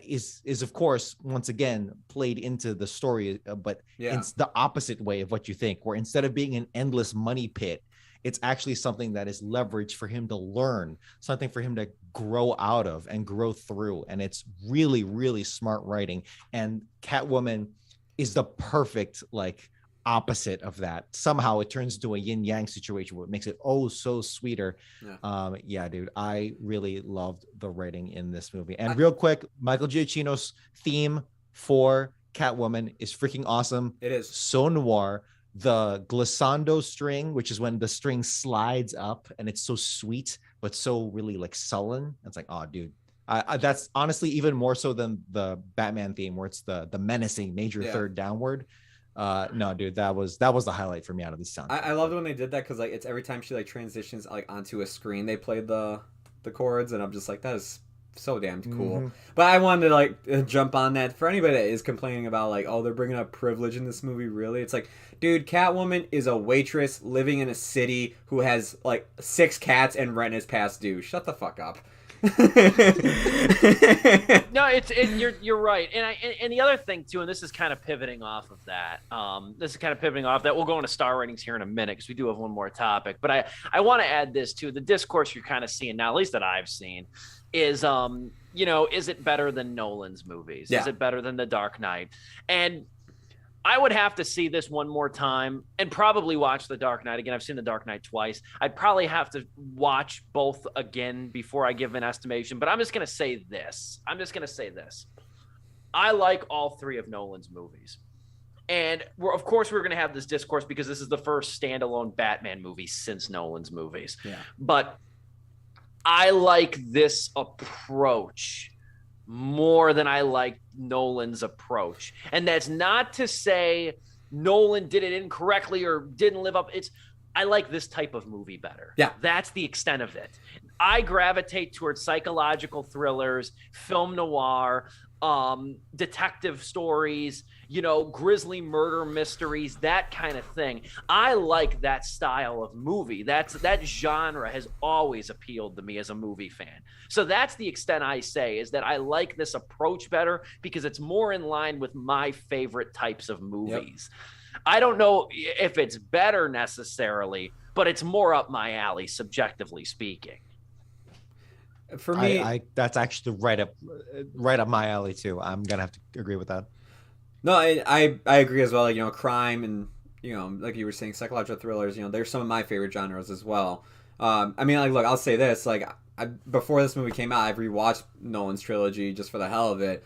is of course once again played into the story, but it's the opposite way of what you think, where instead of being an endless money pit, it's actually something that is leveraged for him to learn, something for him to grow out of and grow through. And it's really, really smart writing. And Catwoman is the perfect like opposite of that. Somehow it turns into a yin yang situation where it makes it so sweeter. Dude, I really loved the writing in this movie. And real quick, Michael Giacchino's theme for Catwoman is freaking awesome. It is so noir. The glissando string, which is when the string slides up, and it's so sweet but so really like sullen. It's like, oh dude, I that's honestly even more so than the Batman theme where it's the menacing major third downward. No, dude, that was the highlight for me out of this sound. I loved when they did that because like it's every time she like transitions like onto a screen, they played the chords, and I'm just like, that is so damn cool. But I wanted to like jump on that for anybody that is complaining about like, oh, they're bringing up privilege in this movie. Really, it's like, dude, Catwoman is a waitress living in a city who has like 6 cats and rent is past due. Shut the fuck up. No, you're right, and the other thing too, and this is kind of pivoting off of that. We'll go into star ratings here in a minute because we do have one more topic. But I want to add this too. The discourse you're kind of seeing now, at least that I've seen, is is it better than Nolan's movies? Yeah. Is it better than The Dark Knight? And I would have to see this one more time and probably watch The Dark Knight again. I've seen The Dark Knight twice. I'd probably have to watch both again before I give an estimation. But I'm just going to say this. I like all 3 of Nolan's movies. And of course, we're going to have this discourse because this is the first standalone Batman movie since Nolan's movies. Yeah. But I like this approach more than I like Nolan's approach. And that's not to say Nolan did it incorrectly or didn't live up. I like this type of movie better. Yeah. That's the extent of it. I gravitate towards psychological thrillers, film noir, detective stories, grisly murder mysteries, that kind of thing. I like that style of movie. That genre has always appealed to me as a movie fan. So that's the extent I say, is that I like this approach better because it's more in line with my favorite types of movies. Yep. I don't know if it's better necessarily, but it's more up my alley, subjectively speaking. For me, I that's actually right up my alley too. I'm gonna have to agree with that. No, I agree as well. Like, crime and like you were saying, psychological thrillers. They're some of my favorite genres as well. I mean, like, look, I'll say this. Like, before this movie came out, I've rewatched Nolan's trilogy just for the hell of it.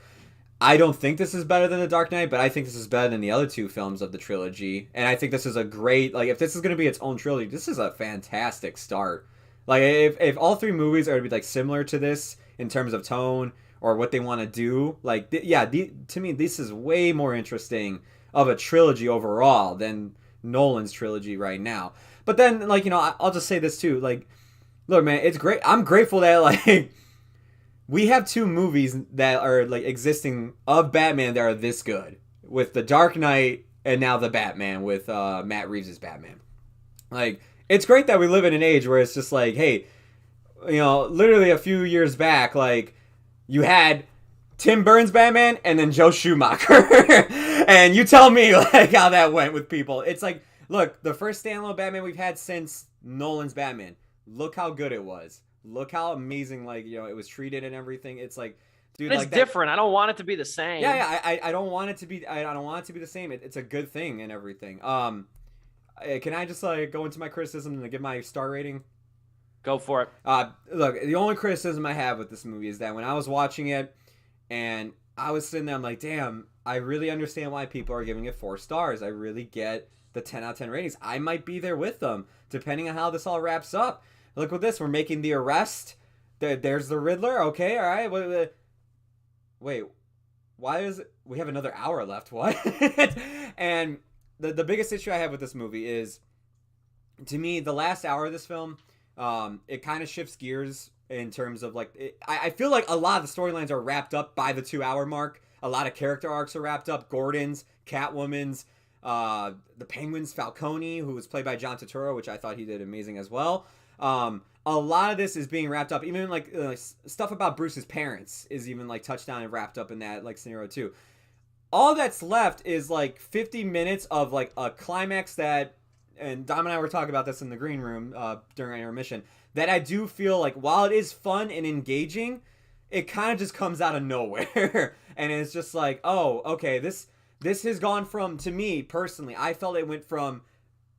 I don't think this is better than The Dark Knight, but I think this is better than the other 2 films of the trilogy. And I think this is a great, like, if this is going to be its own trilogy, this is a fantastic start. Like, if all 3 movies are to be, like, similar to this in terms of tone or what they want to do, like, to me, this is way more interesting of a trilogy overall than Nolan's trilogy right now. But then, like, I'll just say this, too. Like, look, man, it's great. I'm grateful that, like, we have 2 movies that are, like, existing of Batman that are this good. With The Dark Knight and now The Batman with Matt Reeves' Batman. Like, it's great that we live in an age where it's just like, hey, literally a few years back, like, you had Tim Burton's Batman and then Joe Schumacher. And you tell me, like, how that went with people. It's like, look, the first standalone Batman we've had since Nolan's Batman. Look how good it was. Look how amazing, like, it was treated and everything. It's like, dude, it's like different. I don't want it to be the same. Yeah. I don't want it to be. I don't want it to be the same. It's a good thing and everything. Can I just like go into my criticism and give my star rating? Go for it. Look, the only criticism I have with this movie is that when I was watching it and I was sitting there, I'm like, damn, I really understand why people are giving it 4 stars. I really get the 10 out of 10 ratings. I might be there with them, depending on how this all wraps up. Look at this. We're making the arrest. There's the Riddler. Okay, all right. Wait, why is it? We have another hour left. What? And the biggest issue I have with this movie is, to me, the last hour of this film, it kind of shifts gears in terms of, like, I feel like a lot of the storylines are wrapped up by the 2-hour mark. A lot of character arcs are wrapped up. Gordon's, Catwoman's, the Penguin's Falcone, who was played by John Turturro, which I thought he did amazing as well. A lot of this is being wrapped up. Even like stuff about Bruce's parents is even like touched on and wrapped up in that like scenario too. All that's left is like 50 minutes of like a climax that, and Dom and I were talking about this in the green room during our intermission, that I do feel like while it is fun and engaging, it kind of just comes out of nowhere. And it's just like, oh, okay, this has gone from, to me personally, I felt it went from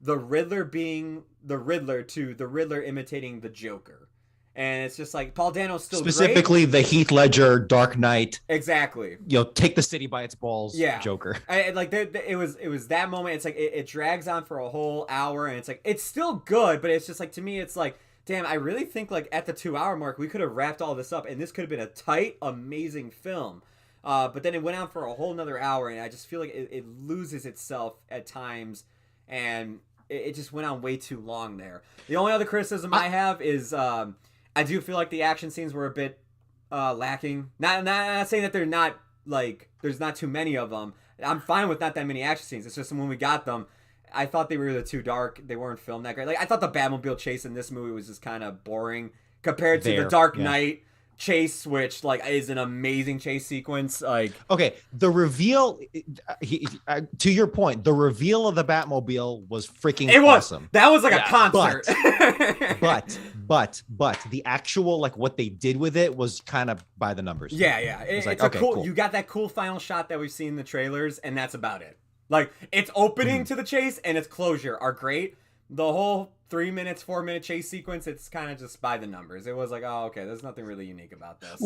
the Riddler being the Riddler to the Riddler imitating the Joker. And it's just like, Paul Dano's still specifically great. The Heath Ledger Dark Knight. Exactly. Take the city by its balls. Yeah. Joker. It was that moment. It's like it drags on for a whole hour, and it's like it's still good, but it's just like, to me, it's like, damn, I really think like at the 2-hour mark we could have wrapped all this up, and this could have been a tight, amazing film. But then it went on for a whole nother hour, and I just feel like it loses itself at times, and it just went on way too long there. The only other criticism I have is I do feel like the action scenes were a bit lacking. Not saying that they're not like there's not too many of them. I'm fine with not that many action scenes. It's just when we got them, I thought they were either too dark. They weren't filmed that great. Like I thought the Batmobile chase in this movie was just kind of boring compared to the Dark Knight chase, which like is an amazing chase sequence. Like okay, the reveal to your point, the reveal of the Batmobile was freaking awesome. That was like a concert. But the actual like what they did with it was kind of by the numbers. It's like, okay, cool. You got that cool final shot that we've seen in the trailers, and that's about it. Like its opening to the chase and its closure are great. The whole 3 minutes, 4 minute chase sequence, it's kind of just by the numbers. It was like, oh, okay, there's nothing really unique about this.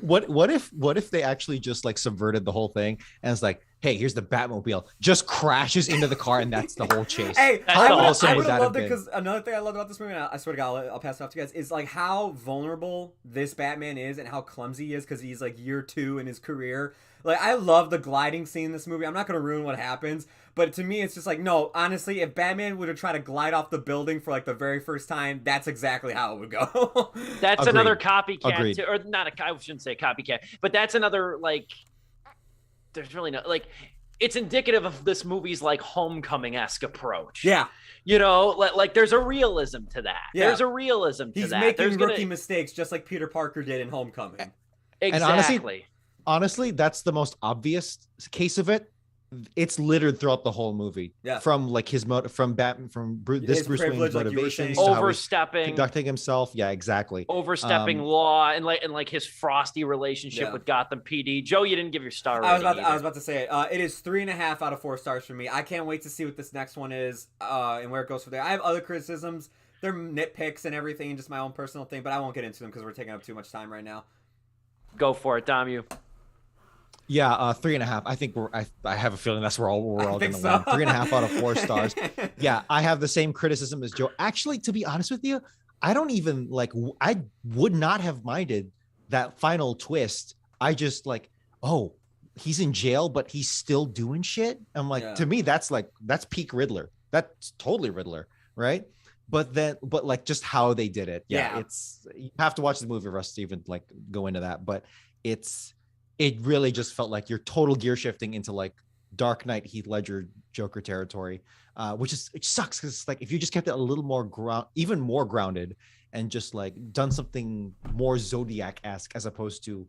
What if they actually just like subverted the whole thing and it's like, hey, here's the Batmobile, just crashes into the car and that's the whole chase. Hey, I would have loved it because another thing I loved about this movie, and I swear to God, I'll pass it off to you guys, is like how vulnerable this Batman is and how clumsy he is because he's like year 2 in his career. Like, I love the gliding scene in this movie. I'm not going to ruin what happens, but to me, it's just like, no, honestly, if Batman would have tried to glide off the building for like the very first time, that's exactly how it would go. That's another copycat, or not I shouldn't say copycat, but that's another, like, there's really no, like, it's indicative of this movie's like Homecoming-esque approach. Yeah. You know, like there's a realism to that. Yeah. There's a realism to that. He's making rookie mistakes just like Peter Parker did in Homecoming. Exactly. Honestly, that's the most obvious case of it. It's littered throughout the whole movie. Yeah. From like from Batman, Bruce Wayne's motivations, like overstepping, conducting himself. Yeah, exactly. Overstepping law and like his frosty relationship with Gotham PD. Joe, you didn't give your star rating. I was about to say it. It is 3.5 out of 4 stars for me. I can't wait to see what this next one is and where it goes from there. I have other criticisms. They're nitpicks and everything, and just my own personal thing, but I won't get into them because we're taking up too much time right now. Go for it, Dom. You. Yeah, 3.5. I think I have a feeling that's where we're all going to land. 3.5 out of 4 stars. Yeah, I have the same criticism as Joe. Actually, to be honest with you, I don't even like. I would not have minded that final twist. I just like, oh, he's in jail, but he's still doing shit. I'm like, to me, that's peak Riddler. That's totally Riddler, right? But like just how they did it. Yeah, it's you have to watch the movie for us to even like go into that. But it really just felt like you're total gear shifting into like Dark Knight, Heath Ledger, Joker territory, which sucks because it's like if you just kept it a little more even more grounded, and just like done something more Zodiac-esque as opposed to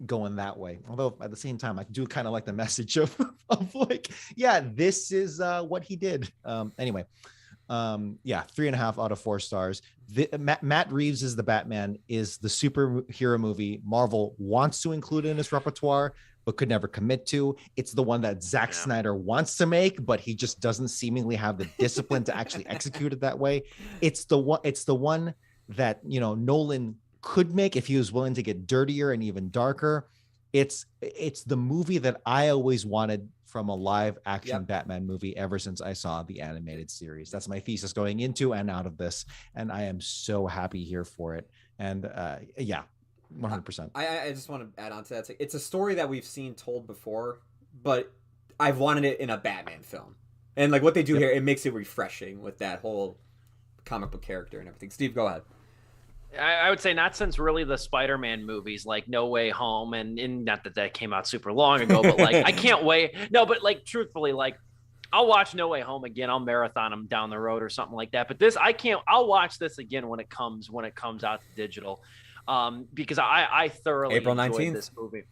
going that way. Although at the same time, I do kind of like the message of like, yeah, this is what he did. Anyway. 3.5 out of 4 stars. Matt Reeves is the Batman is the superhero movie Marvel wants to include in its repertoire, but could never commit to. It's the one that Zack Snyder wants to make, but he just doesn't seemingly have the discipline to actually execute it that way. It's the one that, you know, Nolan could make if he was willing to get dirtier and even darker. It's the movie that I always wanted from a live action Batman movie ever since I saw the animated series. That's my thesis going into and out of this. And I am so happy here for it. And 100%. I just want to add on to that. It's a story that we've seen told before, but I've wanted it in a Batman film. And like what they do here, it makes it refreshing with that whole comic book character and everything. Steve, go ahead. I would say not since really the Spider-Man movies like No Way Home and not that came out super long ago, but like I can't wait. No, but like truthfully, like I'll watch No Way Home again. I'll marathon them down the road or something like that. But this I'll watch this again when it comes out to digital, because I thoroughly April 19th. Enjoyed this movie.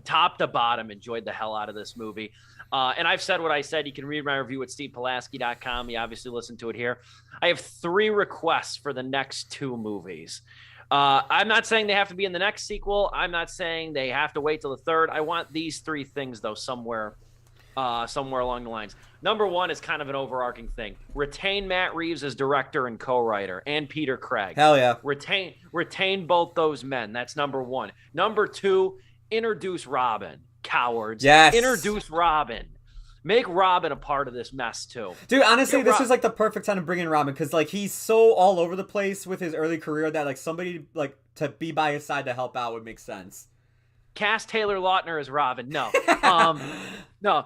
Top to bottom, enjoyed the hell out of this movie. And I've said what I said. You can read my review at stevepulaski.com. You obviously listen to it here. I have 3 requests for the next 2 movies. I'm not saying they have to be in the next sequel. I'm not saying they have to wait till the 3rd. I want these 3 things, though, somewhere along the lines. Number 1 is kind of an overarching thing. Retain Matt Reeves as director and co-writer, and Peter Craig. Hell yeah. Retain both those men. That's number 1. Number 2, introduce Robin. Cowards. Yes. Introduce Robin. Make Robin a part of this mess too. Dude, honestly, this is like the perfect time to bring in Robin because like he's so all over the place with his early career that like somebody like to be by his side to help out would make sense. Cast Taylor Lautner as Robin. No. No,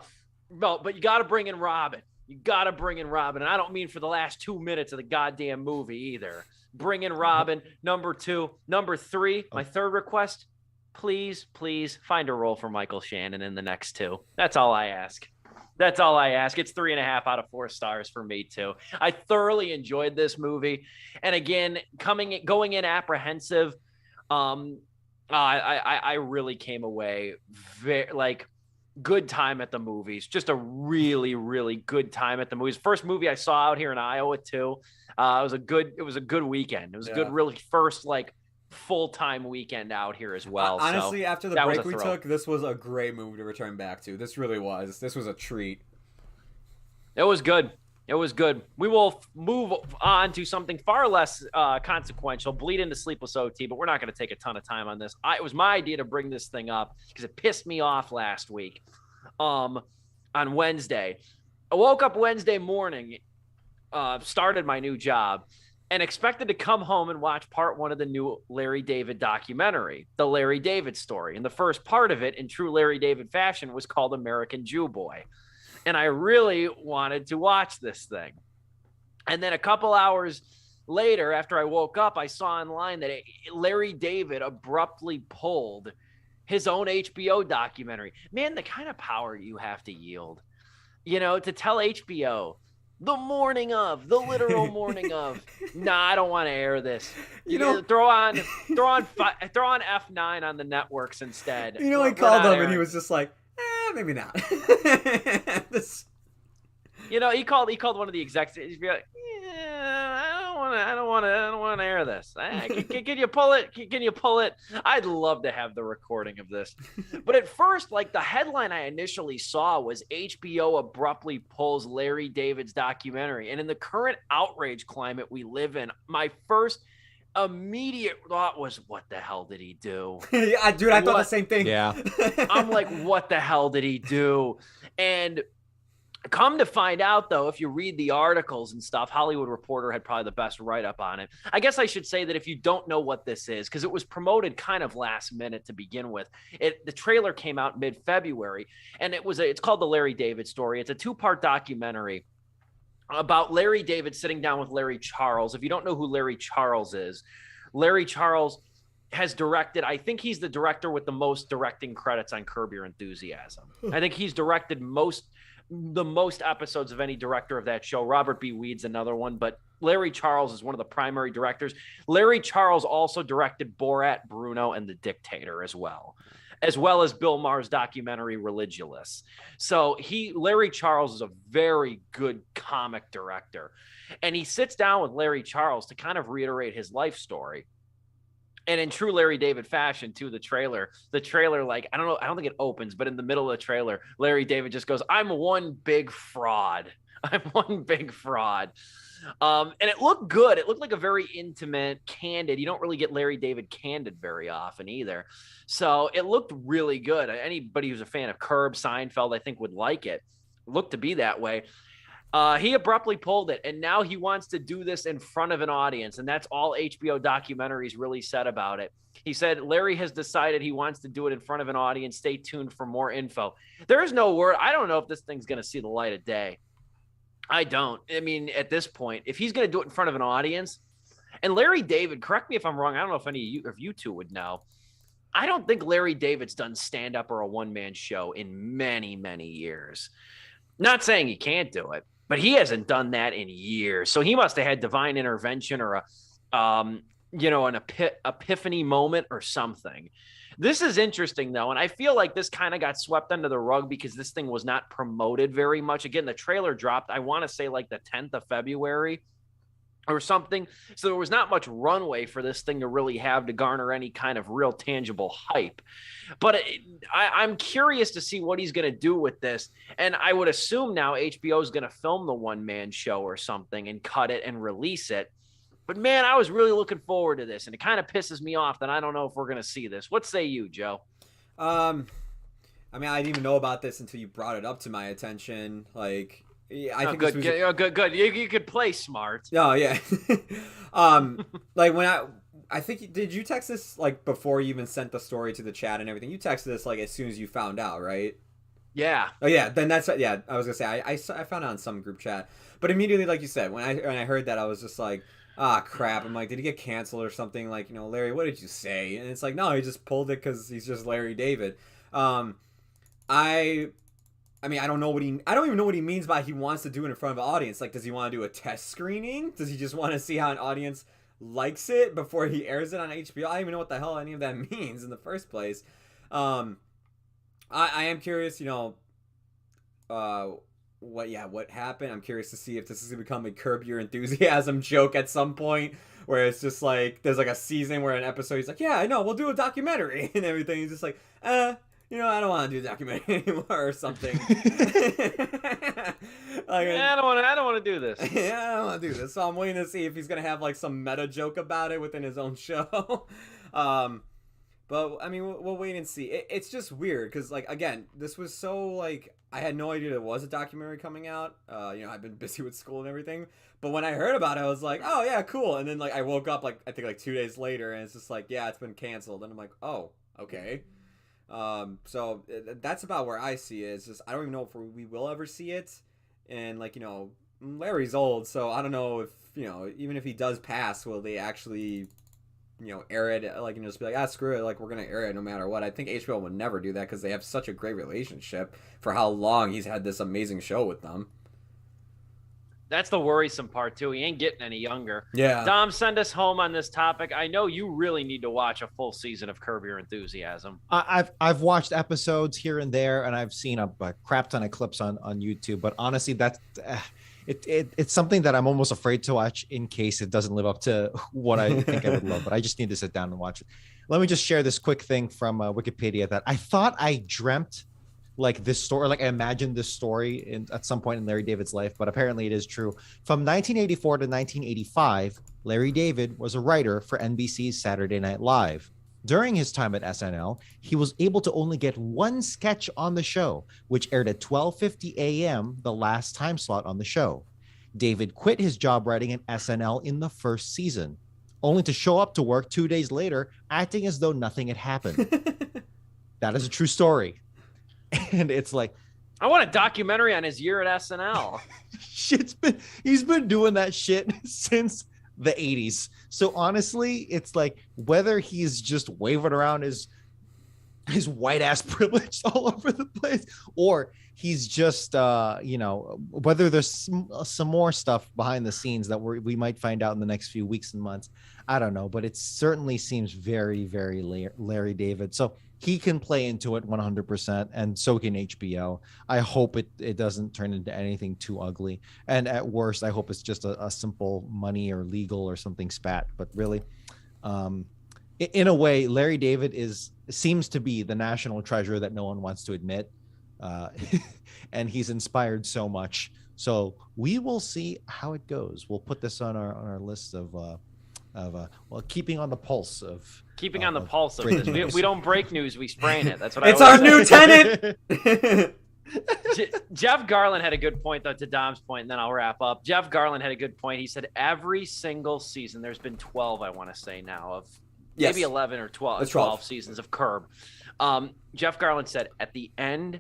but you got to bring in Robin. You got to bring in Robin. And I don't mean for the last 2 minutes of the goddamn movie either. Bring in Robin. Number 2. Number 3, my third request, please find a role for Michael Shannon in the next 2. That's all I ask. That's all I ask. It's 3.5 out of 4 stars for me too. I thoroughly enjoyed this movie. And again, going in apprehensive, I really came away very good time at the movies. Just a really, really good time at the movies. First movie I saw out here in Iowa too. It was a good weekend. It was a good, really first full-time weekend out here as well. Honestly, so after the break we took, this was a great movie to return back to. This really was. This was a treat. It was good. It was good. We will move on to something far less consequential, bleed into Sleepless OT, but we're not going to take a ton of time on this. It was my idea to bring this thing up because it pissed me off last week on Wednesday. I woke up Wednesday morning, started my new job, and expected to come home and watch part 1 of the new Larry David documentary, The Larry David Story. And the first part of it, in true Larry David fashion, was called American Jew Boy. And I really wanted to watch this thing. And then a couple hours later, after I woke up, I saw online that Larry David abruptly pulled his own HBO documentary. Man, the kind of power you have to yield, to tell HBO the literal morning of, nah, I don't want to air this. Throw on F9 on the networks instead. He called them and he was just like, maybe not. He called one of the execs. He'd be like, I don't want to air this. Can you pull it? Can you pull it? I'd love to have the recording of this. But at first, the headline I initially saw was HBO abruptly pulls Larry David's documentary. And in the current outrage climate we live in, my first immediate thought was, what the hell did he do? Yeah, dude, I thought the same thing. Yeah. I'm like, what the hell did he do? And come to find out, though, if you read the articles and stuff, Hollywood Reporter had probably the best write-up on it. I guess I should say that if you don't know what this is, because it was promoted kind of last minute to begin with, the trailer came out mid-February, and it's called The Larry David Story. It's a 2-part documentary about Larry David sitting down with Larry Charles. If you don't know who Larry Charles is, Larry Charles has directed, I think he's the director with the most directing credits on Curb Your Enthusiasm. I think he's directed the most episodes of any director of that show. Robert B. Weed's another one, but Larry Charles is one of the primary directors. Larry Charles also directed Borat, Bruno, and The Dictator as well as Bill Maher's documentary Religulous. So Larry Charles is a very good comic director. And he sits down with Larry Charles to kind of reiterate his life story. And in true Larry David fashion, too, the trailer, I don't think it opens, but in the middle of the trailer, Larry David just goes, I'm one big fraud. I'm one big fraud. And it looked good. It looked like a very intimate, candid. You don't really get Larry David candid very often either. So it looked really good. Anybody who's a fan of Curb, Seinfeld, I think would like it. It looked to be that way. He abruptly pulled it, and now he wants to do this in front of an audience, and that's all HBO documentaries really said about it. He said Larry has decided he wants to do it in front of an audience. Stay tuned for more info. There's no word. I don't know if this thing's going to see the light of day. I don't. I mean, at this point, if he's going to do it in front of an audience, and Larry David, correct me if I'm wrong, I don't know if any of you two would know, I don't think Larry David's done stand-up or a one-man show in many, many years. Not saying he can't do it, but he hasn't done that in years. So he must have had divine intervention or an epiphany moment or something. This is interesting, though, and I feel like this kind of got swept under the rug because this thing was not promoted very much. Again, the trailer dropped, I want to say, the 10th of February or something. So there was not much runway for this thing to really have to garner any kind of real tangible hype. But I'm curious to see what he's going to do with this. And I would assume now HBO is going to film the one-man show or something and cut it and release it. But, man, I was really looking forward to this, and it kind of pisses me off that I don't know if we're going to see this. What say you, Joe? I didn't even know about this until you brought it up to my attention. I think good. This was good. You could play smart. Oh, yeah. When I think, did you text this, before you even sent the story to the chat and everything? You texted this, as soon as you found out, right? Yeah. Oh yeah, then that's yeah. I was gonna say I found out in some group chat, but immediately, like you said, when I heard that, I was just like, ah, crap. I'm like, did he get canceled or something? Like, Larry, what did you say? And it's like, no, he just pulled it because he's just Larry David. I mean, I don't even know what he means by he wants to do it in front of an audience. Like, does he want to do a test screening? Does he just want to see how an audience likes it before he airs it on HBO? I don't even know what the hell any of that means in the first place. I am curious, what happened. I'm curious to see if this is gonna become a Curb Your Enthusiasm joke at some point, where it's just like there's like a season where an episode he's like, yeah, I know, we'll do a documentary and everything. He's just like, I don't want to do a documentary anymore or something. I don't want to do this. Yeah, I don't want to do this. So I'm waiting to see if he's gonna have like some meta joke about it within his own show. But I mean, we'll wait and see. It's just weird because, like, again, this was so like I had no idea there was a documentary coming out. I've been busy with school and everything. But when I heard about it, I was like, oh yeah, cool. And then like I woke up I think 2 days later, and it's just like, yeah, it's been canceled. And I'm like, oh, okay. So that's about where I see it. It's just I don't even know if we will ever see it. And like Larry's old, so I don't know if even if he does pass, will they actually air it, just be like, screw it, like, we're gonna air it no matter what. I think HBO would never do that because they have such a great relationship for how long he's had this amazing show with them. That's the worrisome part too. He ain't getting any younger. Yeah. Dom, send us home on this topic. I know you really need to watch a full season of Curb Your Enthusiasm. I've watched episodes here and there, and I've seen a crap ton of clips on YouTube. But honestly, that's it's something that I'm almost afraid to watch in case it doesn't live up to what I think I would love. But I just need to sit down and watch it. Let me just share this quick thing from Wikipedia that I thought I dreamt. Like this story, like I imagined this story at some point in Larry David's life, but apparently it is true. From 1984 to 1985, Larry David was a writer for NBC's Saturday Night Live. During his time at SNL, he was able to only get one sketch on the show, which aired at 12:50 a.m., the last time slot on the show. David quit his job writing at SNL in the first season, only to show up to work 2 days later, acting as though nothing had happened. That is a true story. And it's like, I want a documentary on his year at SNL. He's been doing that shit since the 80s. So honestly, it's like whether he's just waving around his white ass privilege all over the place, or he's just whether there's some more stuff behind the scenes that we might find out in the next few weeks and months. I don't know, but it certainly seems very, very Larry David. So he can play into it 100%, and so can HBO. I hope it doesn't turn into anything too ugly. And at worst, I hope it's just a simple money or legal or something spat. But really, in a way, Larry David seems to be the national treasure that no one wants to admit. And he's inspired so much. So we will see how it goes. We'll put this on our list of keeping on the pulse of this. We don't break news, we sprain it. That's what it's our new tenant. Jeff Garland had a good point, though, to Dom's point, and then I'll wrap up. Jeff Garland had a good point. He said every single season, there's been 12, I want to say now, of maybe 11 or 12 seasons of Curb. Jeff Garland said at the end,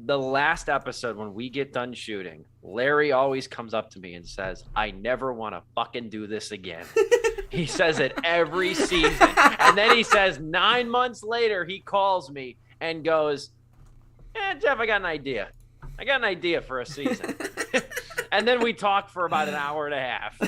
the last episode, when we get done shooting, Larry always comes up to me and says, I never want to fucking do this again. He says it every season. And then he says 9 months later, he calls me and goes, Jeff, I got an idea. For a season. And then we talk for about an hour and a half.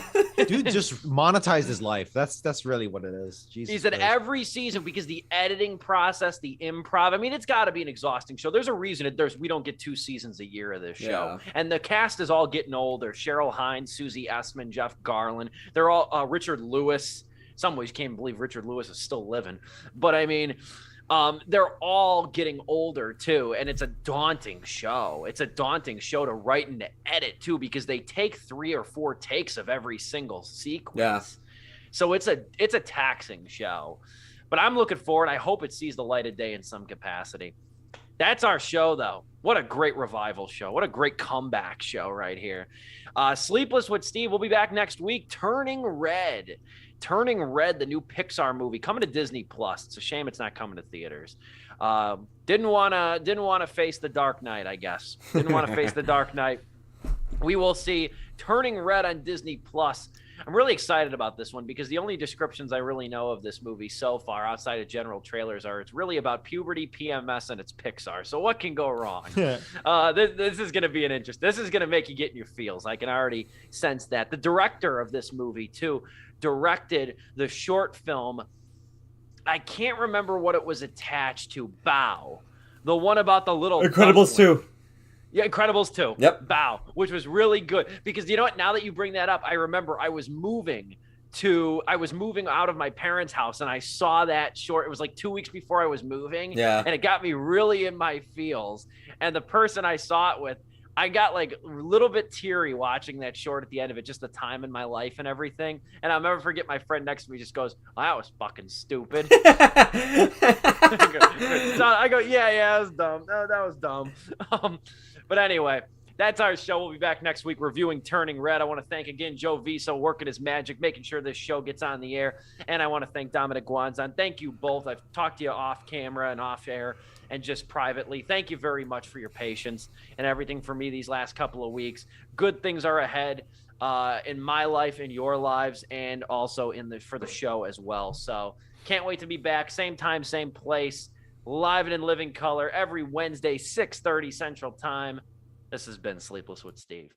Dude just monetized his life. That's really what it is. Jesus he said Christ. Every season, because the editing process, the improv, I mean, it's got to be an exhausting show. There's a reason we don't get 2 seasons a year of this show. Yeah. And the cast is all getting older. Cheryl Hines, Susie Essman, Jeff Garland. They're all Richard Lewis. Some ways can't believe Richard Lewis is still living. But I mean, they're all getting older too, and it's a daunting show. It's a daunting show to write and to edit too, because they take 3 or 4 takes of every single sequence. Yeah. So it's a taxing show, but I'm looking forward. I hope it sees the light of day in some capacity. That's our show, though. What a great revival show. What a great comeback show right here. Sleepless with Steve. We'll be back next week. Turning Red, the new Pixar movie coming to Disney Plus. It's a shame it's not coming to theaters. Didn't want to face the Dark Knight, I guess. Didn't want to face the Dark Knight. We will see Turning Red on Disney Plus. I'm really excited about this one because the only descriptions I really know of this movie so far, outside of general trailers, are it's really about puberty, PMS, and it's Pixar. So what can go wrong? This is going to be an interest. This is going to make you get in your feels. I can already sense that. The director of this movie, too, directed the short film. I can't remember what it was attached to. Bow. The one about the little Incredibles 2. Yeah, Incredibles 2. Yep. Bow, which was really good. Because you know what? Now that you bring that up, I remember I was moving out of my parents' house and I saw that short. It was like 2 weeks before I was moving. Yeah. And it got me really in my feels. And the person I saw it with, I got like a little bit teary watching that short at the end of it, just the time in my life and everything. And I'll never forget my friend next to me just goes, well, that was fucking stupid. So I go, yeah, that was dumb. No, that was dumb. But anyway, that's our show. We'll be back next week reviewing Turning Red. I want to thank again Joe Viso working his magic, making sure this show gets on the air. And I want to thank Dominic Guanzon. Thank you both. I've talked to you off camera and off air and just privately. Thank you very much for your patience and everything for me these last couple of weeks. Good things are ahead in my life, in your lives, and also for the show as well. So can't wait to be back. Same time, same place. Live and in living color every Wednesday, 6:30 Central Time. This has been Sleepless with Steve.